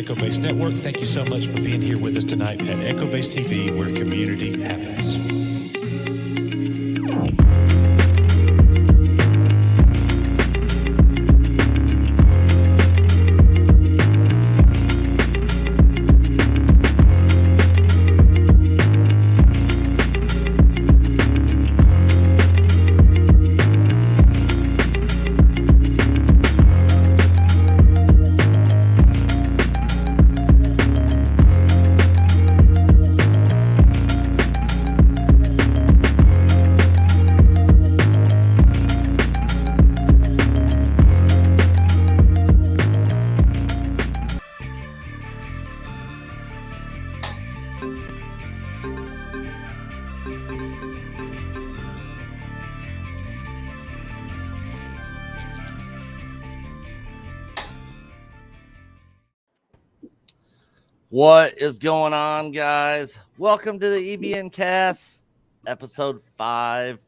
Echo Base Network. Thank you so much for being here with us tonight at Echo Base TV, where community happens. What is going on, guys? Welcome to the EBN Cast, episode 5.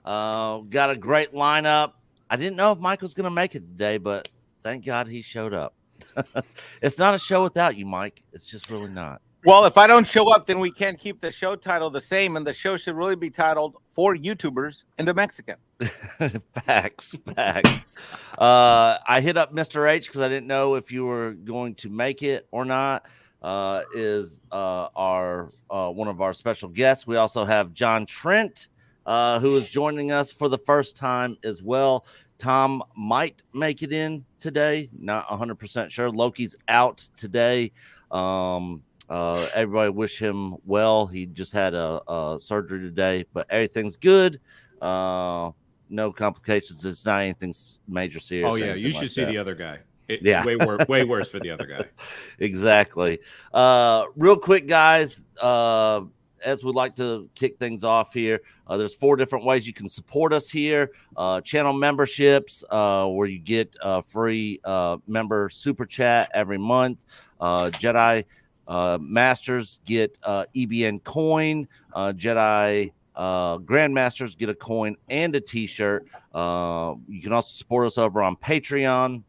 Got a great lineup. I didn't know if Mike was going to make it today, but thank God he showed up. It's not a show without you, Mike. It's just really not. Well, if I don't show up, then we can't keep the show title the same, and the show should really be titled "For YouTubers into Mexican." Facts. I hit up Mr. H because I didn't know if you were going to make it or not. Is our one of our special guests. We also have John Trent, who is joining us for the first time as well. Tom might make it in today, not 100% sure. Loki's out today. Everybody wish him well. He just had a surgery today, but everything's good. No complications. It's not anything major serious. Oh yeah, you should see the other guy. Way worse for the other guy. Exactly. Real quick, guys, as we'd like to kick things off here, there's 4 different ways you can support us here. Channel memberships, where you get free member super chat every month. Jedi Masters get EBN coin. Jedi Grandmasters get a coin and a t-shirt. You can also support us over on Patreon,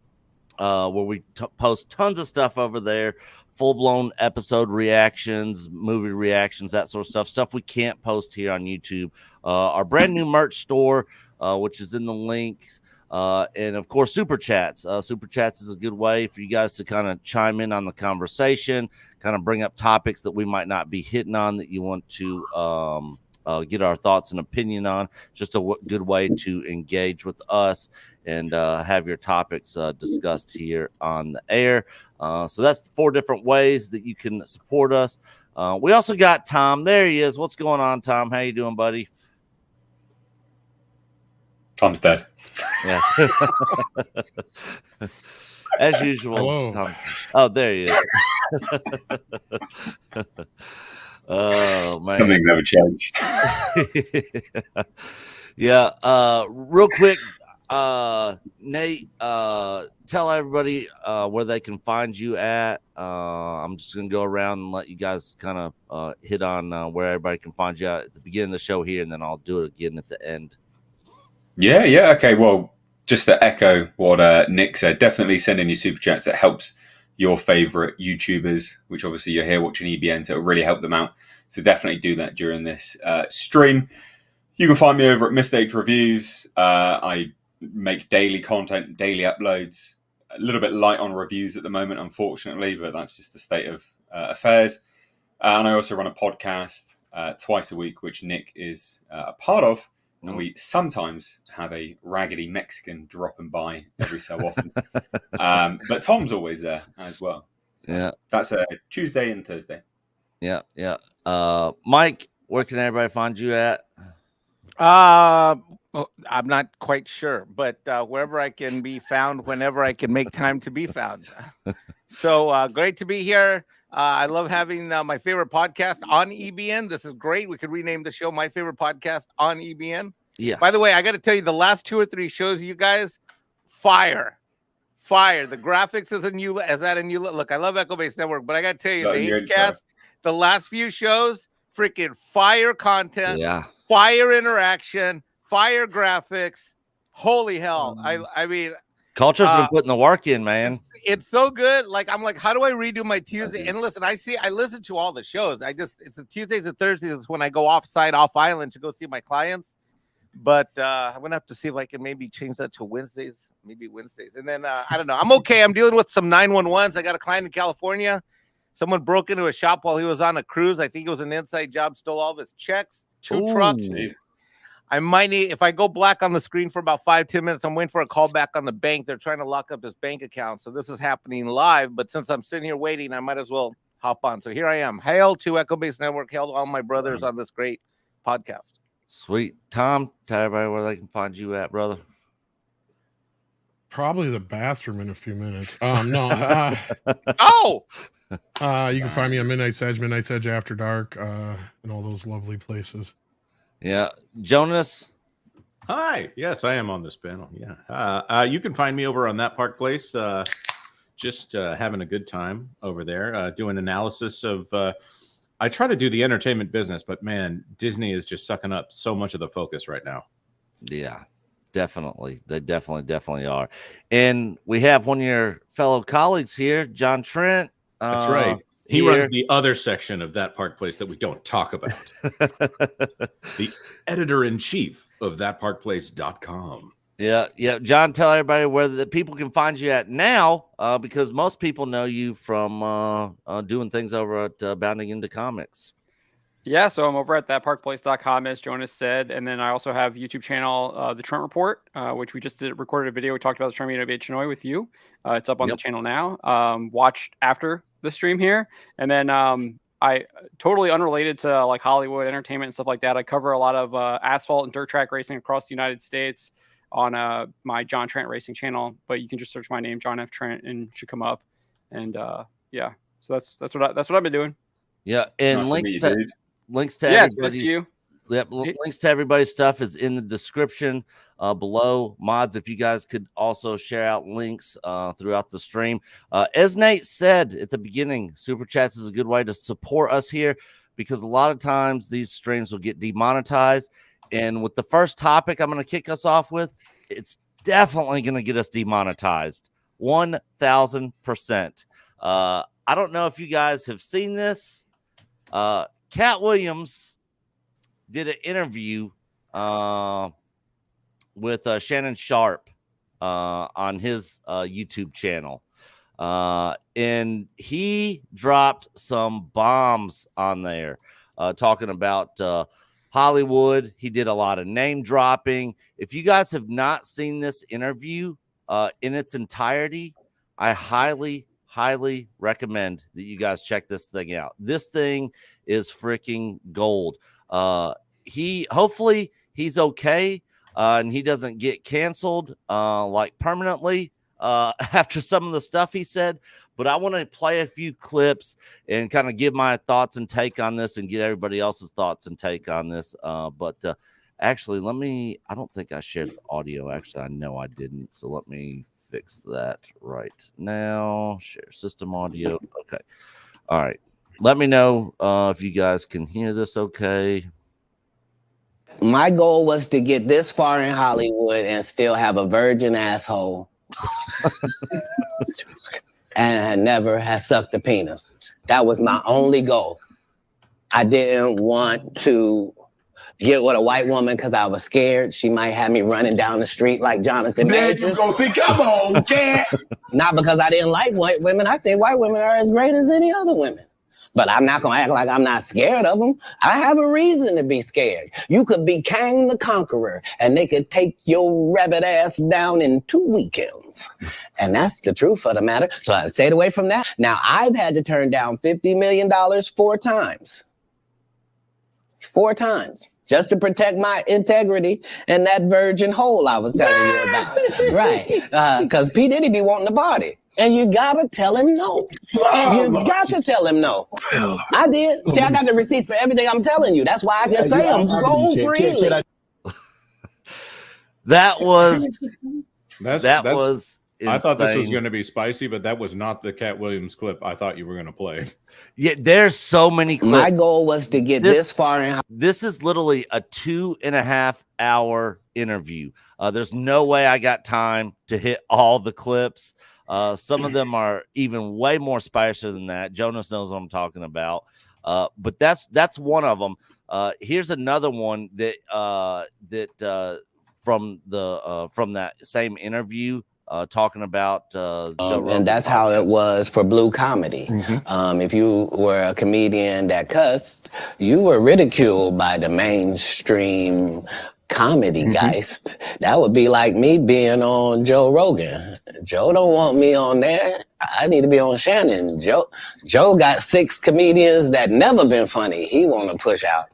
where we post tons of stuff over there, full-blown episode reactions, movie reactions, that sort of stuff we can't post here on YouTube. Our brand new merch store, which is in the links, and of course super chats. Super chats is a good way for you guys to kind of chime in on the conversation, kind of bring up topics that we might not be hitting on that you want to get our thoughts and opinion on. Just a good way to engage with us and have your topics discussed here on the air. So that's 4 different ways that you can support us. We also got Tom. There he is. What's going on, Tom? How you doing, buddy? Tom's dead. Yeah. As usual. Hello. Tom's... Oh, there he is. Oh man, Something's never changed. Yeah. Real quick, Nate, tell everybody where they can find you at. I'm just gonna go around and let you guys kind of hit on where everybody can find you at the beginning of the show here, and then I'll do it again at the end. Yeah. Okay. Well, just to echo what Nick said, definitely send in your super chats. It helps your favorite YouTubers, which obviously you're here watching EBN, so it'll really help them out. So definitely do that during this stream. You can find me over at Mr. H Reviews. I make daily content, daily uploads. A little bit light on reviews at the moment, unfortunately, but that's just the state of affairs. And I also run a podcast twice a week, which Nick is a part of. And we sometimes have a raggedy Mexican dropping by every so often. But Tom's always there as well. So Yeah. That's a Tuesday and Thursday. Yeah. Mike, where can everybody find you at? I'm not quite sure, but wherever I can be found, whenever I can make time to be found. So great to be here. I love having my favorite podcast on EBN. This is great. We could rename the show My Favorite Podcast on EBN. Yeah. By the way, I got to tell you, the last 2 or 3 shows, you guys, fire. The graphics is a new. Look, I love Echo Base Network, but I got to tell you, the Acast, the last few shows, freaking fire content. Yeah. Fire interaction, fire graphics. Holy hell. I mean, Culture's been putting the work in, man. It's so good. Like, I'm like, how do I redo my Tuesday? And listen, I listen to all the shows. It's the Tuesdays and Thursdays is when I go off island to go see my clients. But I'm gonna have to see if I can maybe change that to Wednesdays, and then I don't know. I'm okay. I'm dealing with some 911s. I got a client in California. Someone broke into a shop while he was on a cruise. I think it was an inside job. Stole all of his checks. 2 trucks. I might need, if I go black on the screen for about 5-10 minutes, I'm waiting for a call back on the bank. They're trying to lock up his bank account. So this is happening live. But since I'm sitting here waiting, I might as well hop on. So here I am. Hail to Echo Base Network. Hail to all my brothers on this great podcast. Sweet. Tom, tell everybody where they can find you at, brother. Probably the bathroom in a few minutes. You can find me on Midnight's Edge After Dark, and all those lovely places. Yeah. Jonas. Hi. Yes, I am on this panel. Yeah. You can find me over on That Park Place. Just having a good time over there, doing analysis of I try to do the entertainment business, but man, Disney is just sucking up so much of the focus right now. Yeah, definitely. They definitely are. And we have one of your fellow colleagues here, John Trent. That's right. He runs the other section of That Park Place that we don't talk about. The editor-in-chief of thatparkplace.com. Yeah. John, tell everybody where the people can find you at now, because most people know you from doing things over at Bounding Into Comics. Yeah, so I'm over at thatparkplace.com, as Jonas said, and then I also have a YouTube channel, The Trent Report, which we just recorded a video. We talked about the stream of Chinoy with you. It's up on the channel now. Watch after the stream here, and then I totally unrelated to like Hollywood entertainment and stuff like that. I cover a lot of asphalt and dirt track racing across the United States on my John Trent Racing channel, but you can just search my name, John F. Trent, and it should come up. And so that's what I've been doing. Yeah, and nice links to everybody's links to everybody's stuff is in the description below. Mods, if you guys could also share out links throughout the stream. As Nate said at the beginning, Super Chats is a good way to support us here, because a lot of times these streams will get demonetized. And with the first topic I'm going to kick us off with, it's definitely going to get us demonetized. 1,000%. I don't know if you guys have seen this. Cat Williams did an interview with Shannon Sharp on his YouTube channel. And he dropped some bombs on there talking about Hollywood. He did a lot of name dropping. If you guys have not seen this interview in its entirety, I highly recommend that you guys check this thing out. This thing is freaking gold. Hopefully he's okay and he doesn't get canceled like permanently after some of the stuff he said. But I want to play a few clips and kind of give my thoughts and take on this and get everybody else's thoughts and take on this. Actually, I don't think I shared the audio. Actually, I know I didn't. So let me fix that right now. Share system audio. Okay. All right. Let me know if you guys can hear this okay. My goal was to get this far in Hollywood and still have a virgin asshole. And never has sucked a penis. That was my only goal. I didn't want to get with a white woman because I was scared she might have me running down the street like Jonathan Majors. There you go, think I'm on, yeah. Not because I didn't like white women. I think white women are as great as any other women. But I'm not going to act like I'm not scared of them. I have a reason to be scared. You could be Kang the Conqueror, and they could take your rabbit ass down in 2 weekends. And that's the truth of the matter. So I stayed away from that. Now, I've had to turn down $50 million 4 times. 4 times. Just to protect my integrity and that virgin hole I was telling you about. Right. Because P. Diddy be wanting to party. And you gotta tell him no. You got to tell him no. I did. See, I got the receipts for everything I'm telling you. That's why I can say them so freely. That was I thought this was insane. going to be spicy, but that was not the Cat Williams clip I thought you were going to play. Yeah, there's so many clips. My goal was to get this far in. This is literally a 2.5 hour interview. There's no way I got time to hit all the clips. Some of them are even way more spicy than that. Jonas knows what I'm talking about. But that's one of them. Here's another one that from that same interview, talking about Joe Rogan and that's how it was for Blue Comedy. If you were a comedian that cussed, you were ridiculed by the mainstream comedy geist. That would be like me being on Joe Rogan. Joe don't want me on there. I need to be on Shannon. Joe got 6 comedians that never been funny. He want to push out.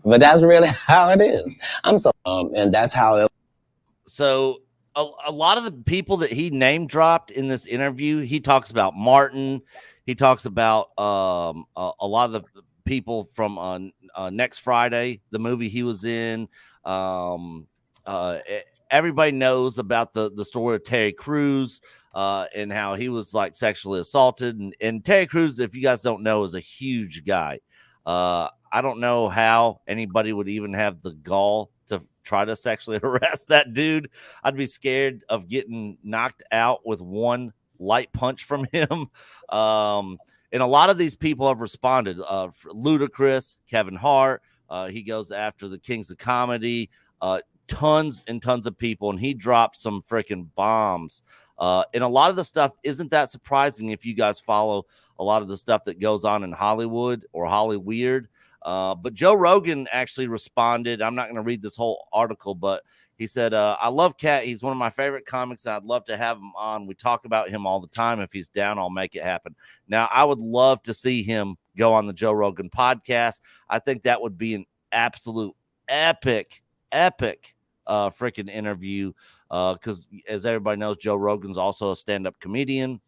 But that's really how it is. And that's how it. So a lot of the people that he name dropped in this interview, he talks about Martin. He talks about a lot of the people from Next Friday, the movie he was in. Everybody knows about the story of Terry Crews and how he was like sexually assaulted. And Terry Crews, if you guys don't know, is a huge guy. I don't know how anybody would even have the gall to try to sexually harass that dude. I'd be scared of getting knocked out with one light punch from him. And a lot of these people have responded. Ludacris, Kevin Hart, he goes after the Kings of Comedy, tons and tons of people, and he dropped some freaking bombs. And a lot of the stuff isn't that surprising if you guys follow a lot of the stuff that goes on in Hollywood or Hollyweird. But Joe Rogan actually responded. I'm not going to read this whole article, but he said, I love Cat. He's one of my favorite comics, and I'd love to have him on. We talk about him all the time. If he's down, I'll make it happen. Now, I would love to see him go on the Joe Rogan podcast. I think that would be an absolute epic freaking interview, because as everybody knows, Joe Rogan's also a stand-up comedian.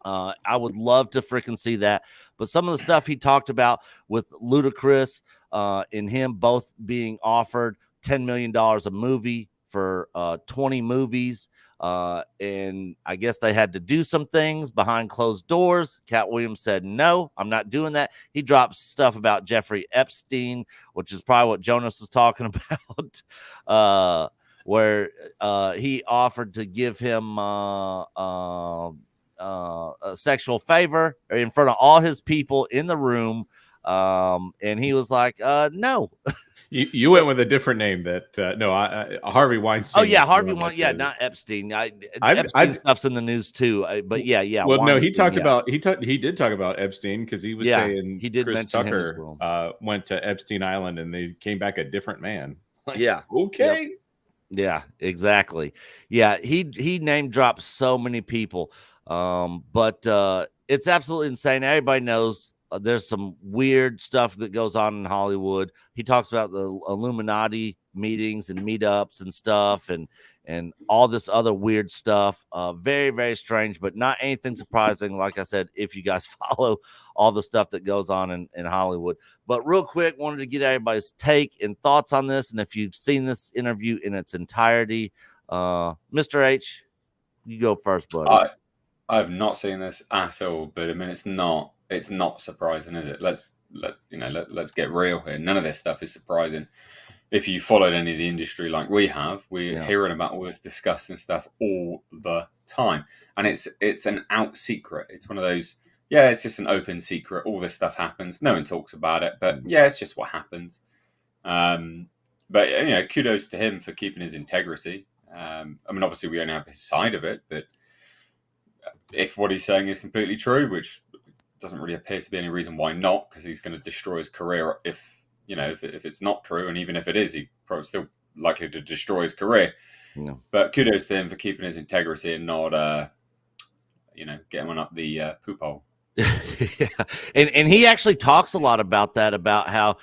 I would love to freaking see that. But some of the stuff he talked about with Ludacris and him both being offered $10 million a movie for 20 movies. And I guess they had to do some things behind closed doors. Cat Williams said, no, I'm not doing that. He dropped stuff about Jeffrey Epstein, which is probably what Jonas was talking about, where he offered to give him a sexual favor in front of all his people in the room. And he was like, no. You went with a different name that Harvey Weinstein. Oh yeah, Harvey Weinstein. Yeah, not Epstein. Epstein stuff's in the news too. But yeah. Well, Weinstein, no, he talked about he did talk about Epstein because he was saying he did Chris mention him as Tucker well. Went to Epstein Island and they came back a different man. Yeah. Okay. Yep. Yeah, exactly. Yeah, he name dropped so many people. But it's absolutely insane. Everybody knows there's some weird stuff that goes on in Hollywood. He talks about the Illuminati meetings and meetups and stuff and all this other weird stuff. Very, very strange, but not anything surprising. Like I said, if you guys follow all the stuff that goes on in Hollywood. But real quick, wanted to get everybody's take and thoughts on this. And if you've seen this interview in its entirety, Mr. H, you go first, buddy. I've not seen this at all, but I mean, it's not surprising, is it? Let's get real here. None of this stuff is surprising. If you followed any of the industry like we have, we're hearing about all this disgusting stuff all the time, and it's an out secret. It's one of those, it's just an open secret. All this stuff happens. No one talks about it, but it's just what happens. But kudos to him for keeping his integrity. I mean, obviously we only have his side of it, but if what he's saying is completely true, which doesn't really appear to be any reason why not, because he's going to destroy his career if it's not true, and even if it is, he's probably still likely to destroy his career. No. But kudos to him for keeping his integrity and not, getting one up the poop hole. Yeah. And he actually talks a lot about that, about how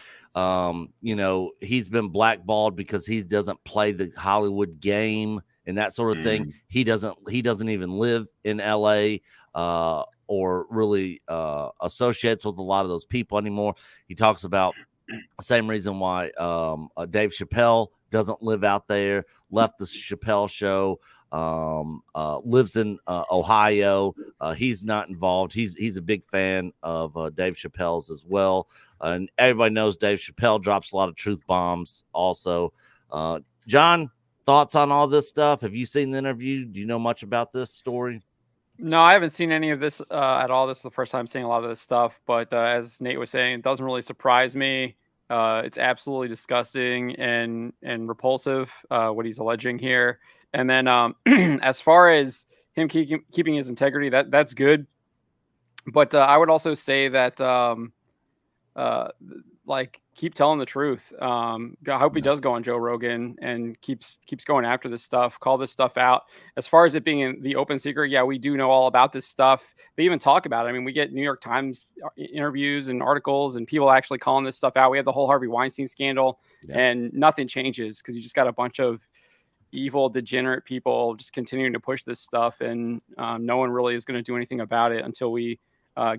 he's been blackballed because he doesn't play the Hollywood game and that sort of thing. He doesn't even live in LA or really associates with a lot of those people anymore. He talks about the same reason why Dave Chappelle doesn't live out there, left the Chappelle show, lives in Ohio. He's not involved. He's a big fan of Dave Chappelle's as well. And everybody knows Dave Chappelle drops a lot of truth bombs also. John, thoughts on all this stuff? Have you seen the interview? Do you know much about this story? No, I haven't seen any of this at all. This is the first time seeing a lot of this stuff. But as Nate was saying, it doesn't really surprise me. It's absolutely disgusting and repulsive what he's alleging here. And then as far as him keeping his integrity, that's good. But I would also say that like keep telling the truth. I hope he does go on Joe Rogan and keeps going after this stuff, call this stuff out. As far as it being in the open secret, yeah, we do know all about this stuff. They even talk about it. I mean, we get New York Times interviews and articles and people actually calling this stuff out. We have the whole Harvey Weinstein scandal, and nothing changes because you just got a bunch of evil, degenerate people just continuing to push this stuff, and no one really is going to do anything about it until we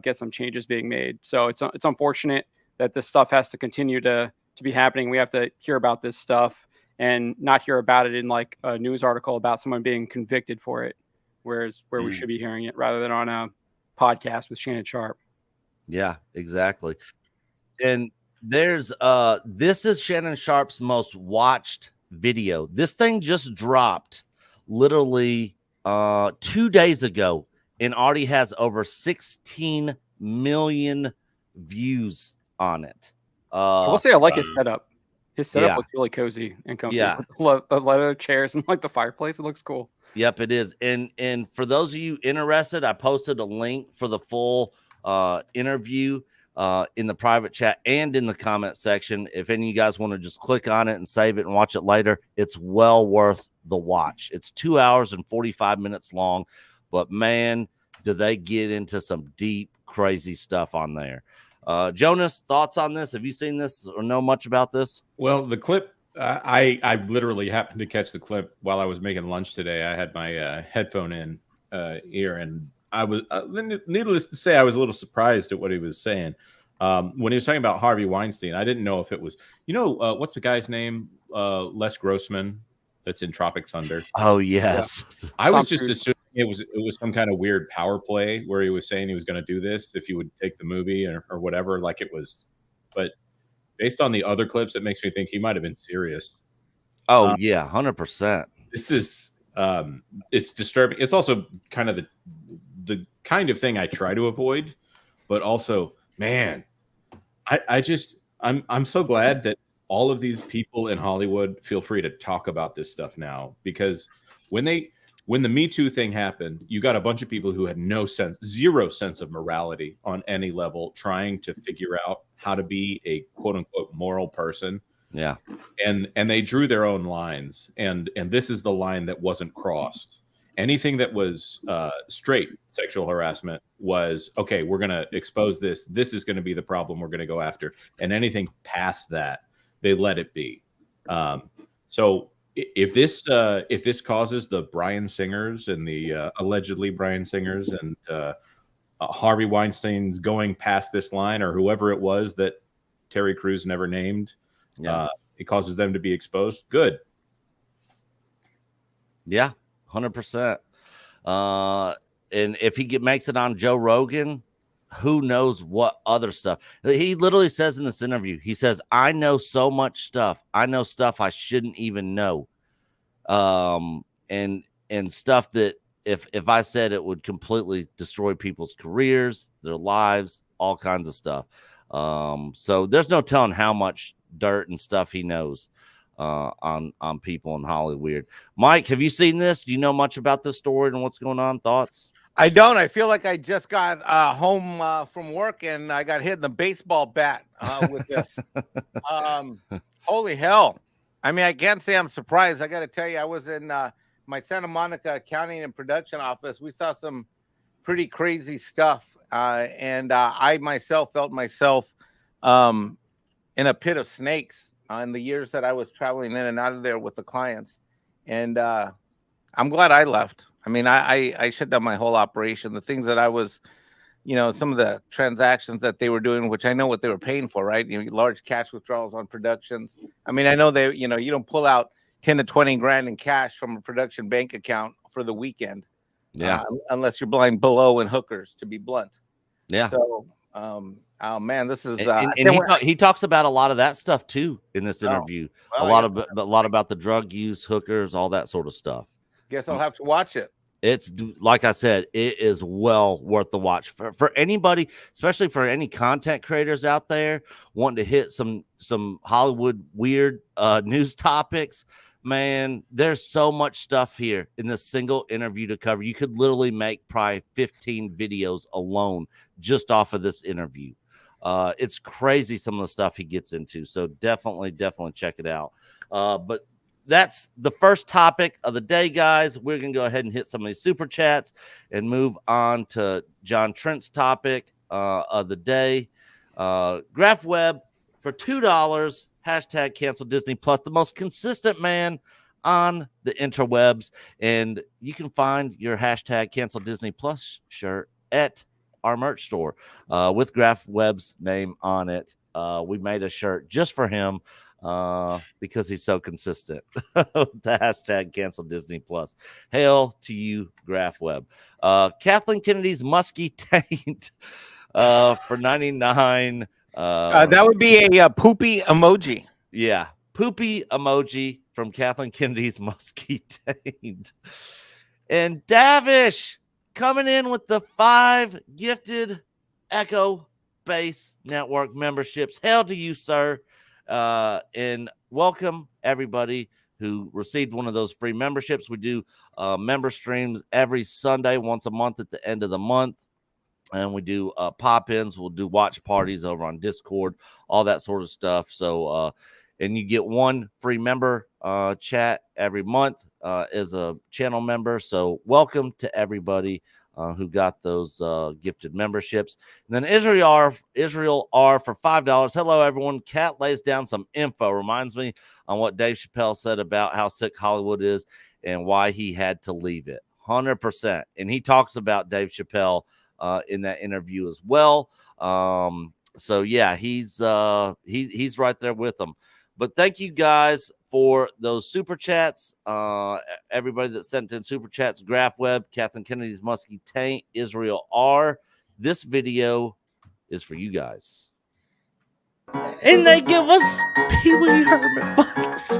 get some changes being made. So it's unfortunate that this stuff has to continue to be happening. We have to hear about this stuff and not hear about it in like a news article about someone being convicted for it, where we should be hearing it rather than on a podcast with Shannon Sharp. Yeah, exactly. And there's this is Shannon Sharp's most watched video. This thing just dropped literally 2 days ago and already has over 16 million views on it. I will say I like his setup. His setup Yeah. looks really cozy and comfy. Yeah. The leather chairs and like the fireplace. It looks cool. Yep, it is. And for those of you interested, I posted a link for the full interview in the private chat and in the comment section. If any of you guys want to just click on it and save it and watch it later, it's well worth the watch. It's 2 hours and 45 minutes long, but man, do they get into some deep, crazy stuff on there. Jonas, thoughts on this? Have you seen this or know much about this? Well, the clip, I literally happened to catch the clip while I was making lunch today. I had my headphone in ear, and I was, needless to say, I was a little surprised at what he was saying. When he was talking about Harvey Weinstein, I didn't know if it was, what's the guy's name? Les Grossman, that's in Tropic Thunder. Oh, yes. Yeah. I was just assuming it was some kind of weird power play where he was saying he was going to do this if he would take the movie or whatever, like it was. But based on the other clips, it makes me think he might have been serious. Oh, yeah, 100%. This is it's disturbing. It's also kind of the kind of thing I try to avoid, but also, man, I'm so glad that all of these people in Hollywood feel free to talk about this stuff now, because when the Me Too thing happened, you got a bunch of people who had zero sense of morality on any level, trying to figure out how to be a quote unquote moral person. Yeah. And they drew their own lines. And this is the line that wasn't crossed. Anything that was straight sexual harassment was, okay, we're going to expose this. This is going to be the problem we're going to go after. And anything past that, they let it be. So if this causes the Bryan Singers and the allegedly Bryan Singers and Harvey Weinstein's going past this line, or whoever it was that Terry Crews never named, it causes them to be exposed. Good. Yeah, 100%. And if he makes it on Joe Rogan, who knows what other stuff. He literally says in this interview, he says, I know so much stuff. I know stuff I shouldn't even know. And stuff that if I said it would completely destroy people's careers, their lives, all kinds of stuff. So there's no telling how much dirt and stuff he knows on people in Hollywood. Mike, have you seen this? Do you know much about this story and what's going on? Thoughts? I don't. I feel like I just got home from work and I got hit in the baseball bat with this. Holy hell. I mean, I can't say I'm surprised. I got to tell you, I was in my Santa Monica accounting and production office. We saw some pretty crazy stuff. And I myself felt myself in a pit of snakes in the years that I was traveling in and out of there with the clients. And I'm glad I left. I mean, I shut down my whole operation. The things that I was some of the transactions that they were doing, which I know what they were paying for, right? Large cash withdrawals on productions. I mean, I know they, you don't pull out 10 to 20 grand in cash from a production bank account for the weekend. Yeah. Unless you're blind below and hookers, to be blunt. Yeah. So, oh man, this is he talks about a lot of that stuff too in this interview. A lot about the drug use, hookers, all that sort of stuff. Guess I'll have to watch it. It's like I said, it is well worth the watch for anybody, especially for any content creators out there wanting to hit some Hollywood weird news topics. Man, there's so much stuff here in this single interview to cover. You could literally make probably 15 videos alone just off of this interview. It's crazy some of the stuff he gets into. So definitely check it out. But that's the first topic of the day, guys. We're going to go ahead and hit some of these super chats and move on to John Trent's topic of the day. Graph Web for $2. Hashtag cancel Disney Plus, the most consistent man on the interwebs. And you can find your hashtag cancel Disney Plus shirt at our merch store with Graph Web's name on it. We made a shirt just for him because he's so consistent. The hashtag cancel Disney Plus. Hail to you, Graph Web. Kathleen Kennedy's musky taint for $99. That would be a poopy emoji. Yeah, poopy emoji from Kathleen Kennedy's musky taint. And Davish coming in with the 5 gifted Echo Base Network memberships. Hail to you, sir. And welcome everybody who received one of those free memberships. We do member streams every Sunday, once a month at the end of the month. And we do pop-ins. We'll do watch parties over on Discord, all that sort of stuff. So, and you get one free member chat every month as a channel member. So welcome to everybody who got those gifted memberships. And then Israel R for $5. Hello, everyone. Kat lays down some info. Reminds me on what Dave Chappelle said about how sick Hollywood is and why he had to leave it. 100%. And he talks about Dave Chappelle in that interview as well. So yeah, he's right there with them. But thank you guys for those super chats. Everybody that sent in super chats: Graph Web, Kathleen Kennedy's musky taint, Israel R. This video is for you guys. And they give us Pee Wee Herman bucks.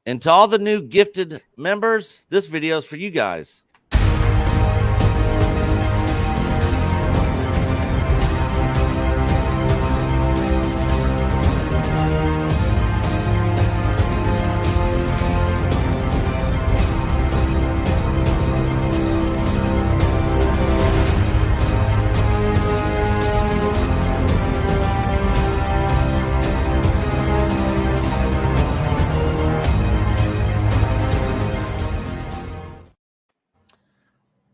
And to all the new gifted members, this video is for you guys.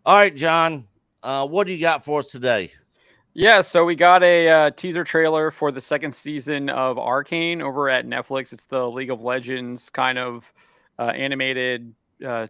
All right, John, what do you got for us today? Yeah, so we got a teaser trailer for the second season of Arcane over at Netflix. It's the League of Legends kind of animated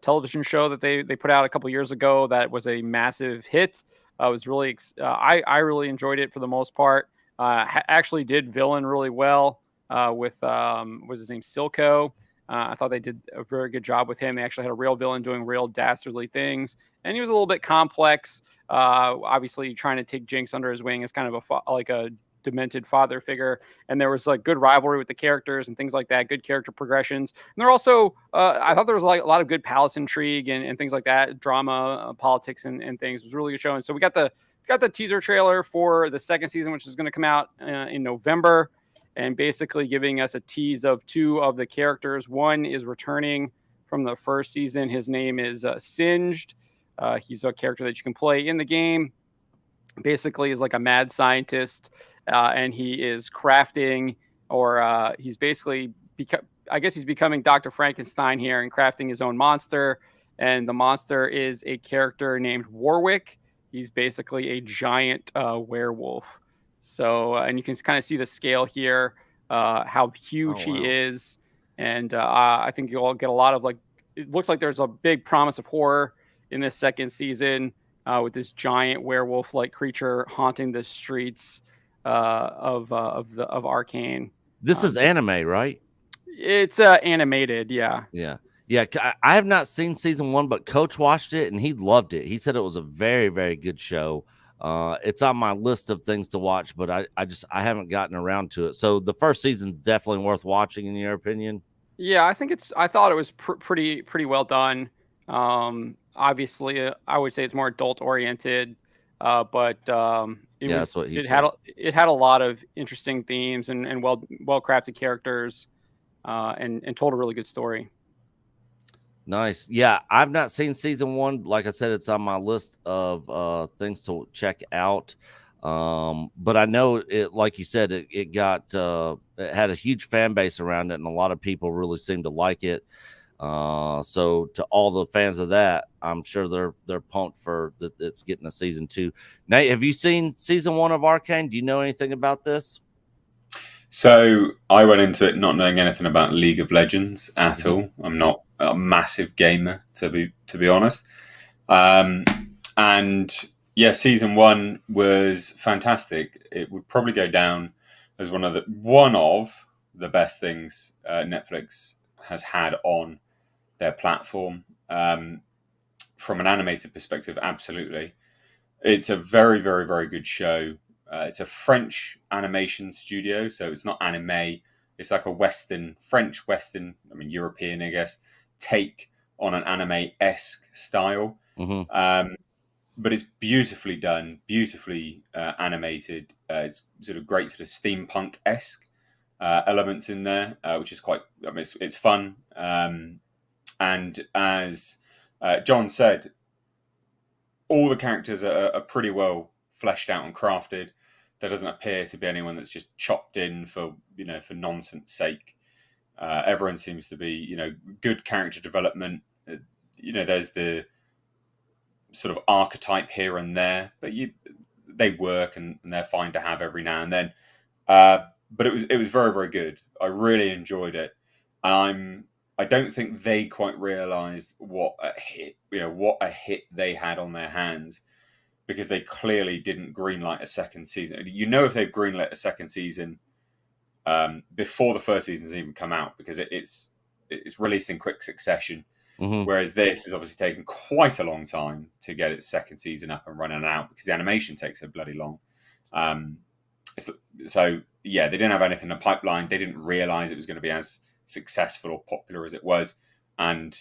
television show that they put out a couple years ago. That was a massive hit. It was really I really enjoyed it for the most part. Actually did villain really well with was his name Silco. I thought they did a very good job with him. They actually had a real villain doing real dastardly things, and he was a little bit complex. Obviously, trying to take Jinx under his wing is kind of like a demented father figure, and there was like good rivalry with the characters and things like that. Good character progressions, and there also I thought there was like a lot of good palace intrigue and things like that, drama, politics, and things. It was a really good show. And so we got the teaser trailer for the second season, which is going to come out in November. And basically giving us a tease of 2 of the characters. One is returning from the first season. His name is Singed. He's a character that you can play in the game. Basically, is like a mad scientist, and he is crafting, or he's basically I guess he's becoming Dr. Frankenstein here and crafting his own monster. and the monster is a character named Warwick. He's basically a giant werewolf. So, and you can kind of see the scale here, how huge he is. And I think you'll get a lot of it looks like there's a big promise of horror in this second season with this giant werewolf-like creature haunting the streets of Arcane. This is anime, right? It's animated, yeah. Yeah. I have not seen season 1, but Coach watched it and he loved it. He said it was a very, very good show. It's on my list of things to watch, but I haven't gotten around to it. So the first season's definitely worth watching, in your opinion. Yeah, I thought it was pretty well done. Obviously, I would say it's more adult oriented, but it had a lot of interesting themes and well crafted characters, and told a really good story. Nice. Yeah, I've not seen season 1. Like I said, it's on my list of things to check out. But I know it, like you said, it had a huge fan base around it, and a lot of people really seem to like it. So to all the fans of that, I'm sure they're pumped for that it's getting a season 2. Nate, have you seen season 1 of Arcane? Do you know anything about this? So I went into it not knowing anything about League of Legends at all. I'm not a massive gamer, to be honest. And yeah, season 1 was fantastic. It would probably go down as one of the best things Netflix has had on their platform. From an animated perspective, absolutely. It's a very, very, very good show. It's a French animation studio, so it's not anime. It's like a French Western, European, I guess, take on an anime-esque style. Mm-hmm. But it's beautifully done, beautifully animated. It's sort of great sort of steampunk-esque elements in there, which is quite, it's fun. And as John said, all the characters are pretty well fleshed out and crafted. There doesn't appear to be anyone that's just chopped in for nonsense sake. Everyone seems to be, good character development. There's the sort of archetype here and there, but they work and they're fine to have every now and then. But it was very, very good. I really enjoyed it, and I don't think they quite realised what a hit they had on their hands, because they clearly didn't greenlight a second season. If they've greenlit a second season before the first season's even come out, because it's released in quick succession. Mm-hmm. Whereas this has obviously taken quite a long time to get its second season up and running out, because the animation takes so bloody long. So yeah, they didn't have anything in the pipeline. They didn't realise it was going to be as successful or popular as it was. And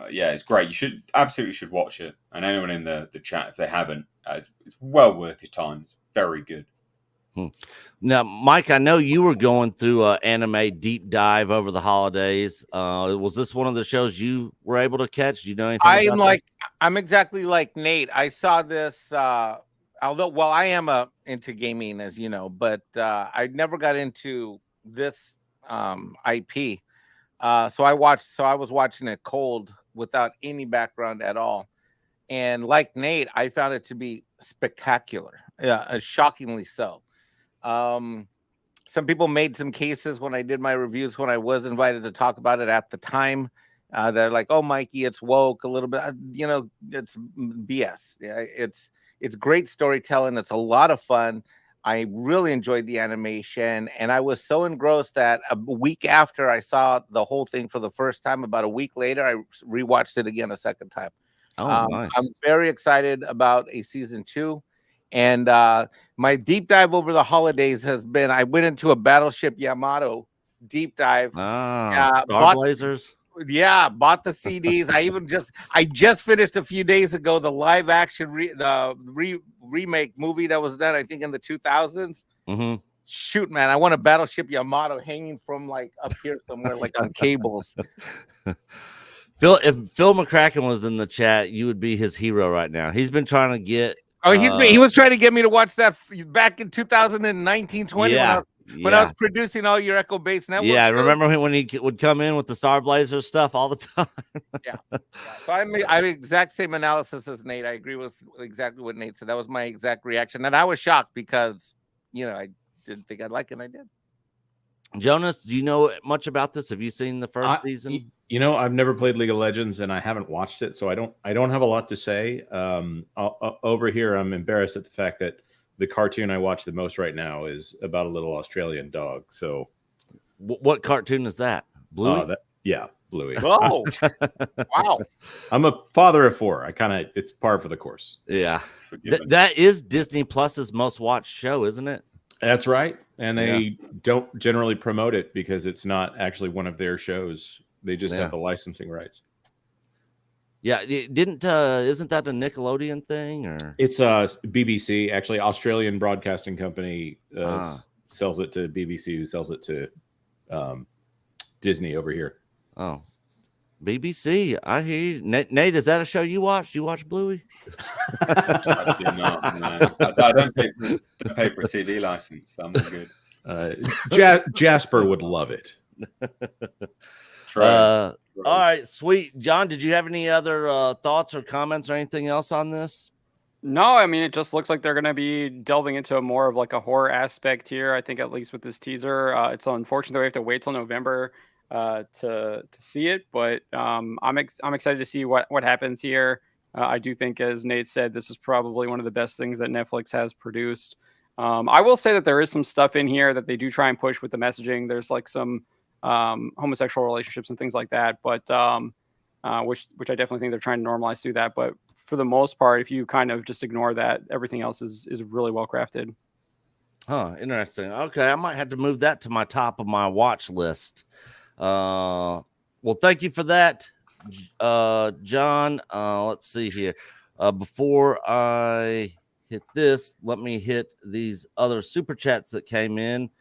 yeah, it's great. You absolutely should watch it. And anyone in the chat, if they haven't, it's well worth your time. It's very good. Now, Mike, I know you were going through an anime deep dive over the holidays. Was this one of the shows you were able to catch? Do you know anything about that? I'm exactly like Nate. I saw this, although, I am into gaming, as you know, but I never got into this IP. So I was watching it cold without any background at all. And like Nate, I found it to be spectacular, shockingly so. Some people made some cases when I did my reviews, when I was invited to talk about it at the time. They're like, "Oh, Mikey, it's woke a little bit." It's BS. Yeah, it's great storytelling. It's a lot of fun. I really enjoyed the animation, and I was so engrossed that a week after I saw the whole thing for the first time, about a week later, I rewatched it again a second time. Oh, nice. I'm very excited about a season 2. And my deep dive over the holidays has been, I went into a Battleship Yamato deep dive. Starblazers. Bought the CDs. I just finished a few days ago the live action remake movie that was done, I think, in the 2000s. Mm-hmm. Shoot, man, I want a Battleship Yamato hanging from like up here somewhere, like on cables. If Phil McCracken was in the chat, you would be his hero right now. He's been trying to get. He was trying to get me to watch that back in 2019, 20. Yeah, when I was producing all your Echo Base Network. Yeah, shows. remember when he would come in with the Star Blazer stuff all the time? Yeah. So I have exact same analysis as Nate. I agree with exactly what Nate said. That was my exact reaction, and I was shocked because I didn't think I'd like it, and I did. Jonas, do you know much about this? Have you seen the first season? I've never played League of Legends and I haven't watched it, so I don't have a lot to say. Over here, I'm embarrassed at the fact that the cartoon I watch the most right now is about a little Australian dog. So, what cartoon is that? Bluey? Bluey. Oh, wow! I'm a father of 4. It's par for the course. Yeah, that is Disney Plus's most watched show, isn't it? That's right. And they don't generally promote it because it's not actually one of their shows. They just have the licensing rights. Yeah, isn't that a Nickelodeon thing, or it's BBC, actually Australian Broadcasting Company sells it to BBC, who sells it to Disney over here. Oh, BBC. I hear you. Nate, is that a show you watch? Do you watch Bluey? I do not. No. I don't pay for a TV license, so I'm not good. Jasper would love it. All right, sweet. John, did you have any other thoughts or comments or anything else on this? No, I mean, it just looks like they're going to be delving into more of like a horror aspect here. I think at least with this teaser, it's unfortunate that we have to wait till November to see it, but I'm excited to see what happens here. I do think, as Nate said, this is probably one of the best things that Netflix has produced. I will say that there is some stuff in here that they do try and push with the messaging. There's like some homosexual relationships and things like that, but which I definitely think they're trying to normalize through that. But for the most part, if you kind of just ignore that, everything else is really well crafted. Huh, interesting. Okay, I might have to move that to my top of my watch list. Well, thank you for that, John. Let's see here. Before I hit this, let me hit these other super chats that came in.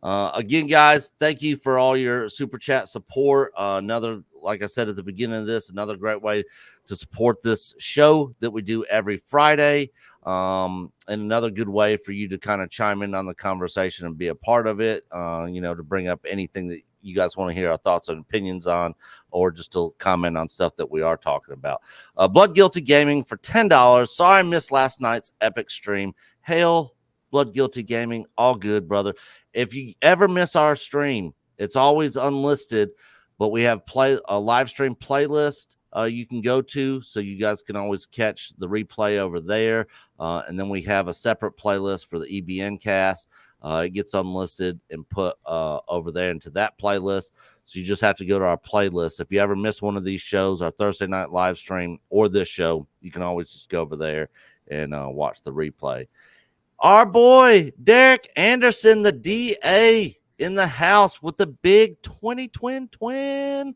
Again, guys, thank you for all your super chat support. Another, like I said at the beginning of this, another great way to support this show that we do every Friday. And another good way for you to kind of chime in on the conversation and be a part of it, to bring up anything that you guys want to hear our thoughts and opinions on, or just to comment on stuff that we are talking about. Blood Guilty Gaming for $10. Sorry I missed last night's epic stream. Hail Blood Guilty Gaming. All good, brother. If you ever miss our stream, it's always unlisted, but we have a live stream playlist you can go to, so you guys can always catch the replay over there. And then we have a separate playlist for the EBN cast. It gets unlisted and put over there into that playlist. So you just have to go to our playlist. If you ever miss one of these shows, our Thursday night live stream or this show, you can always just go over there and watch the replay. Our boy, Derek Anderson, the DA in the house with the big 20 twin.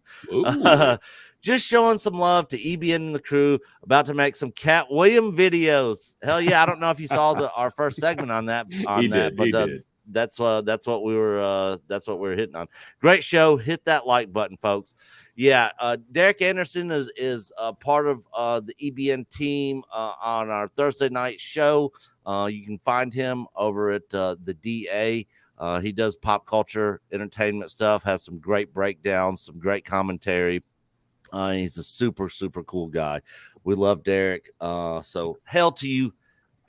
Just showing some love to EBN and the crew, about to make some Cat William videos. Hell yeah. I don't know if you saw our first segment on that. He did. That's what we were hitting on. Great show. Hit that like button, folks. Yeah. Derek Anderson is a part of the EBN team on our Thursday night show. You can find him over at the DA. He does pop culture entertainment stuff, has some great breakdowns, some great commentary. He's a super, super cool guy. We love Derek. So hail to you,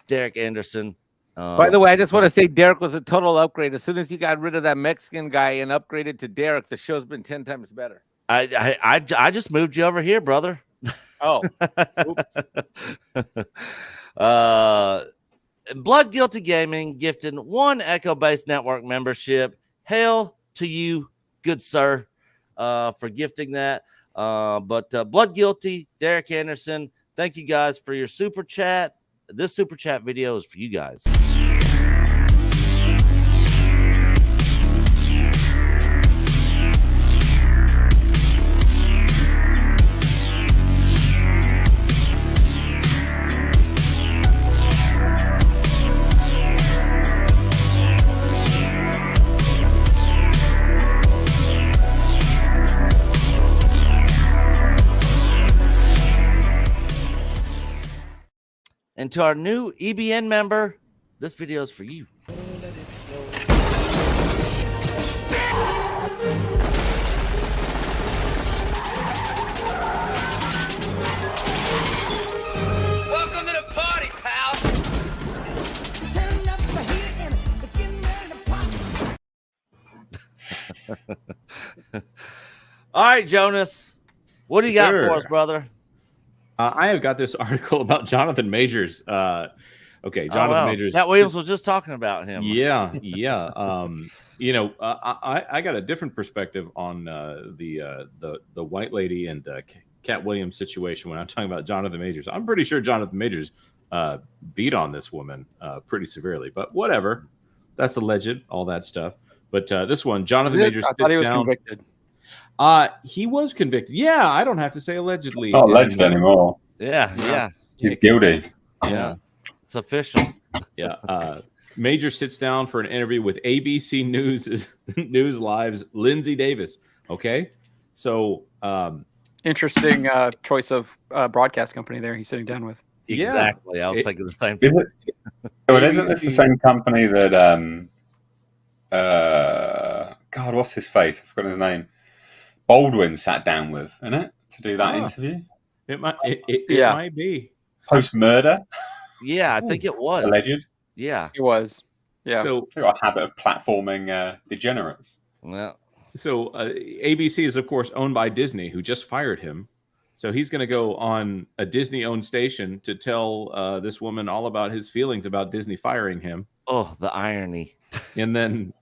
Derek Anderson. By the way, I just want to say Derek was a total upgrade. As soon as you got rid of that Mexican guy and upgraded to Derek, the show's been 10 times better. I just moved you over here, brother. Oh. Blood Guilty Gaming gifting 1 Echo Base Network membership. Hail to you, good sir, for gifting that. But Blood Guilty, Derek Anderson, thank you guys for your super chat. This super chat video is for you guys. And to our new EBN member, this video is for you. Let it snow. All right, Jonas, what do you got for us, brother? I have got this article about Jonathan Majors. Okay, Jonathan Majors. Matt Williams was just talking about him. Yeah. You know, I got a different perspective on the white lady and Cat Williams situation when I'm talking about Jonathan Majors. I'm pretty sure Jonathan Majors beat on this woman pretty severely, but whatever. That's alleged, all that stuff. But this one, Jonathan Majors. I thought he was convicted. He was convicted. Yeah, I don't have to say allegedly. Not alleged anymore. Yeah. He's guilty. Yeah. It's official. Yeah. Major sits down for an interview with ABC News Live's Lindsay Davis. Okay. So interesting choice of broadcast company there he's sitting down with. Exactly. Yeah. I was thinking the same thing. Isn't this the same company that God, what's his face? I forgot his name. Baldwin sat down with, isn't it? To do that interview? It might be. Post murder? Yeah, I think it was. Alleged? Yeah. It was. Yeah. So a habit of platforming degenerates. Yeah. So ABC is, of course, owned by Disney, who just fired him. So he's going to go on a Disney-owned station to tell this woman all about his feelings about Disney firing him. Oh, the irony. And then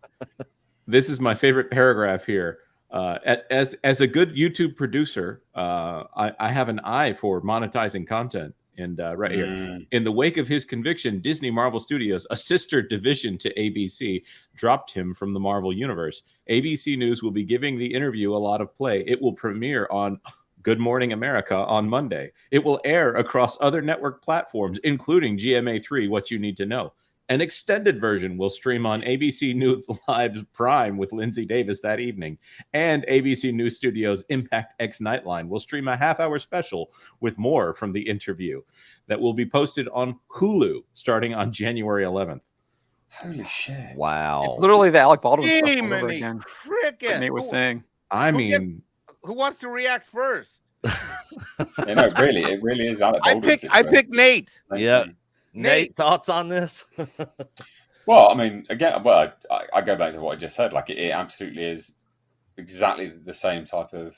this is my favorite paragraph here. As a good YouTube producer, I have an eye for monetizing content. And right here, in the wake of his conviction, Disney Marvel Studios, a sister division to ABC, dropped him from the Marvel Universe. ABC News will be giving the interview a lot of play. It will premiere on Good Morning America on Monday. It will air across other network platforms, including GMA3, What You Need to Know. An extended version will stream on ABC News Live's Prime with Lindsay Davis that evening. And ABC News Studios' Impact X Nightline will stream a half-hour special with more from the interview that will be posted on Hulu starting on January 11th. Holy shit. Wow. It's literally the Alec Baldwin stuff all over Jiminy again. cricket. Like Nate was saying. I mean... Who wants to react first? No, really, it really is Alec Baldwin. I pick Nate. Yeah. Nate, thoughts on this? Well, I mean, again, I go back to what I just said. Like, it absolutely is exactly the same type of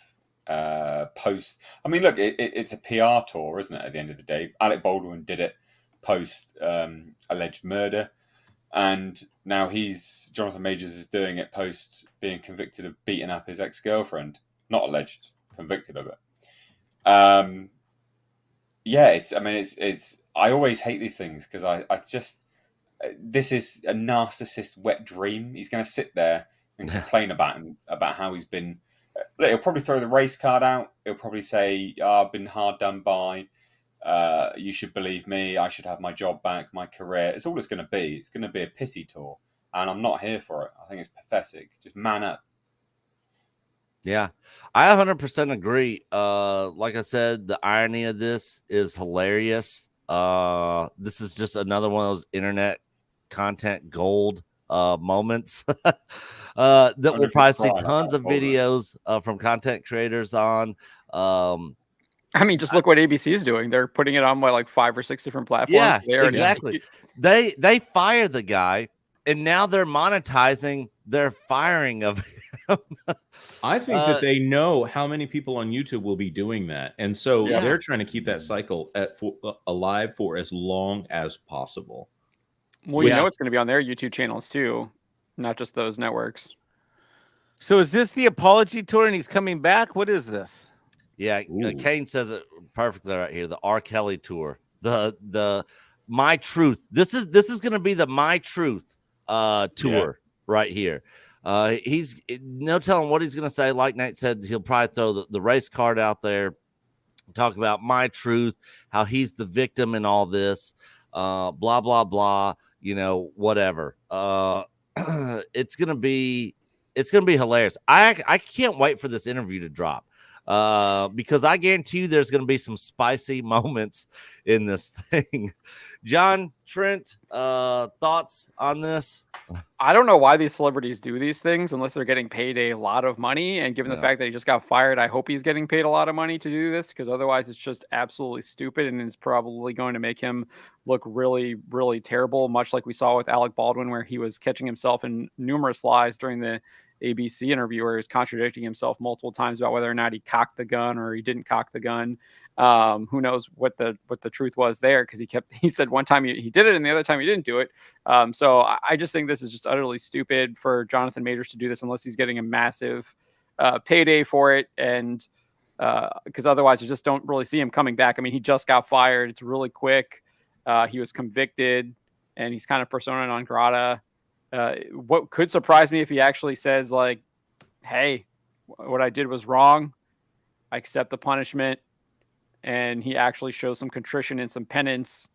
post. I mean, look, it's a PR tour, isn't it? At the end of the day, Alec Baldwin did it post alleged murder, and now Jonathan Majors is doing it post being convicted of beating up his ex-girlfriend. Not alleged, convicted of it. Yeah, it's. I always hate these things because I just. This is a narcissist wet dream. He's going to sit there and complain about how he's been. He'll probably throw the race card out. He'll probably say, "I've been hard done by. You should believe me. I should have my job back, my career." It's all it's going to be. It's going to be a pity tour, and I'm not here for it. I think it's pathetic. Just man up. Yeah, I 100% agree. Like I said, the irony of this is hilarious. This is just another one of those internet content gold moments that we'll probably see tons of videos from content creators on. I mean, just look what ABC is doing. They're putting it on like 5 or 6 different platforms. Yeah, exactly. They fired the guy, and now they're monetizing their firing of him. I think that they know how many people on YouTube will be doing that, and so they're trying to keep that cycle alive for as long as possible. Well, you know it's going to be on their YouTube channels too, not just those networks. So is this the apology tour and he's coming back? What is this? Yeah, Kane says it perfectly right here. The R. Kelly tour, the My Truth. This is going to be the My Truth tour right here. He's no telling what he's going to say. Like Nate said, he'll probably throw the race card out there, talk about my truth, how he's the victim in all this, blah, blah, blah, whatever. It's going to be hilarious. I can't wait for this interview to drop because I guarantee you there's going to be some spicy moments in this thing. John, Trent, thoughts on this? I don't know why these celebrities do these things unless they're getting paid a lot of money. And given the fact that he just got fired, I hope he's getting paid a lot of money to do this, because otherwise it's just absolutely stupid and it's probably going to make him look really, really terrible, much like we saw with Alec Baldwin, where he was catching himself in numerous lies during the ABC interview where he was contradicting himself multiple times about whether or not he cocked the gun or he didn't cock the gun. Who knows what the truth was there, because he said one time he did it and the other time he didn't do it. So I just think this is just utterly stupid for Jonathan Majors to do this unless he's getting a massive payday for it, and because otherwise you just don't really see him coming back. I mean, he just got fired. It's really quick. He was convicted, and he's kind of persona non grata. What could surprise me if he actually says, like, hey, what I did was wrong. I accept the punishment. And he actually shows some contrition and some penance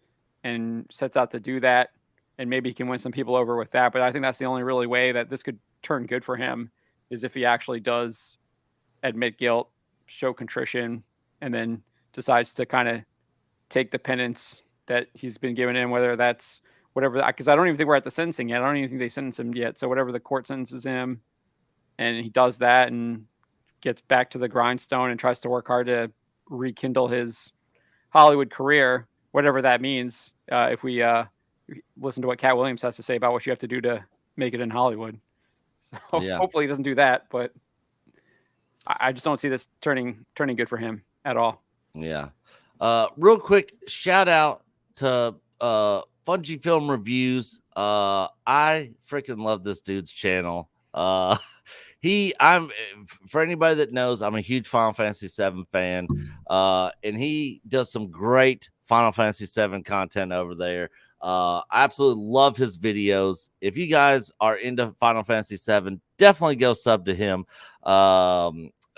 and sets out to do that. And maybe he can win some people over with that. But I think that's the only really way that this could turn good for him, is if he actually does admit guilt, show contrition, and then decides to kind of take the penance that he's been given in, whether that's whatever, because I don't even think we're at the sentencing yet. I don't even think they sentenced him yet. So whatever the court sentences him, and he does that and gets back to the grindstone and tries to work hard to rekindle his Hollywood career, whatever that means. If we listen to what Cat Williams has to say about what you have to do to make it in Hollywood. So hopefully he doesn't do that, but I just don't see this turning good for him at all. Yeah. Real quick shout out to Fungi Film Reviews. I freaking love this dude's channel. I'm for anybody that knows, I'm a huge Final Fantasy VII fan, and he does some great Final Fantasy VII content over there. I absolutely love his videos. If you guys are into Final Fantasy VII, definitely go sub to him.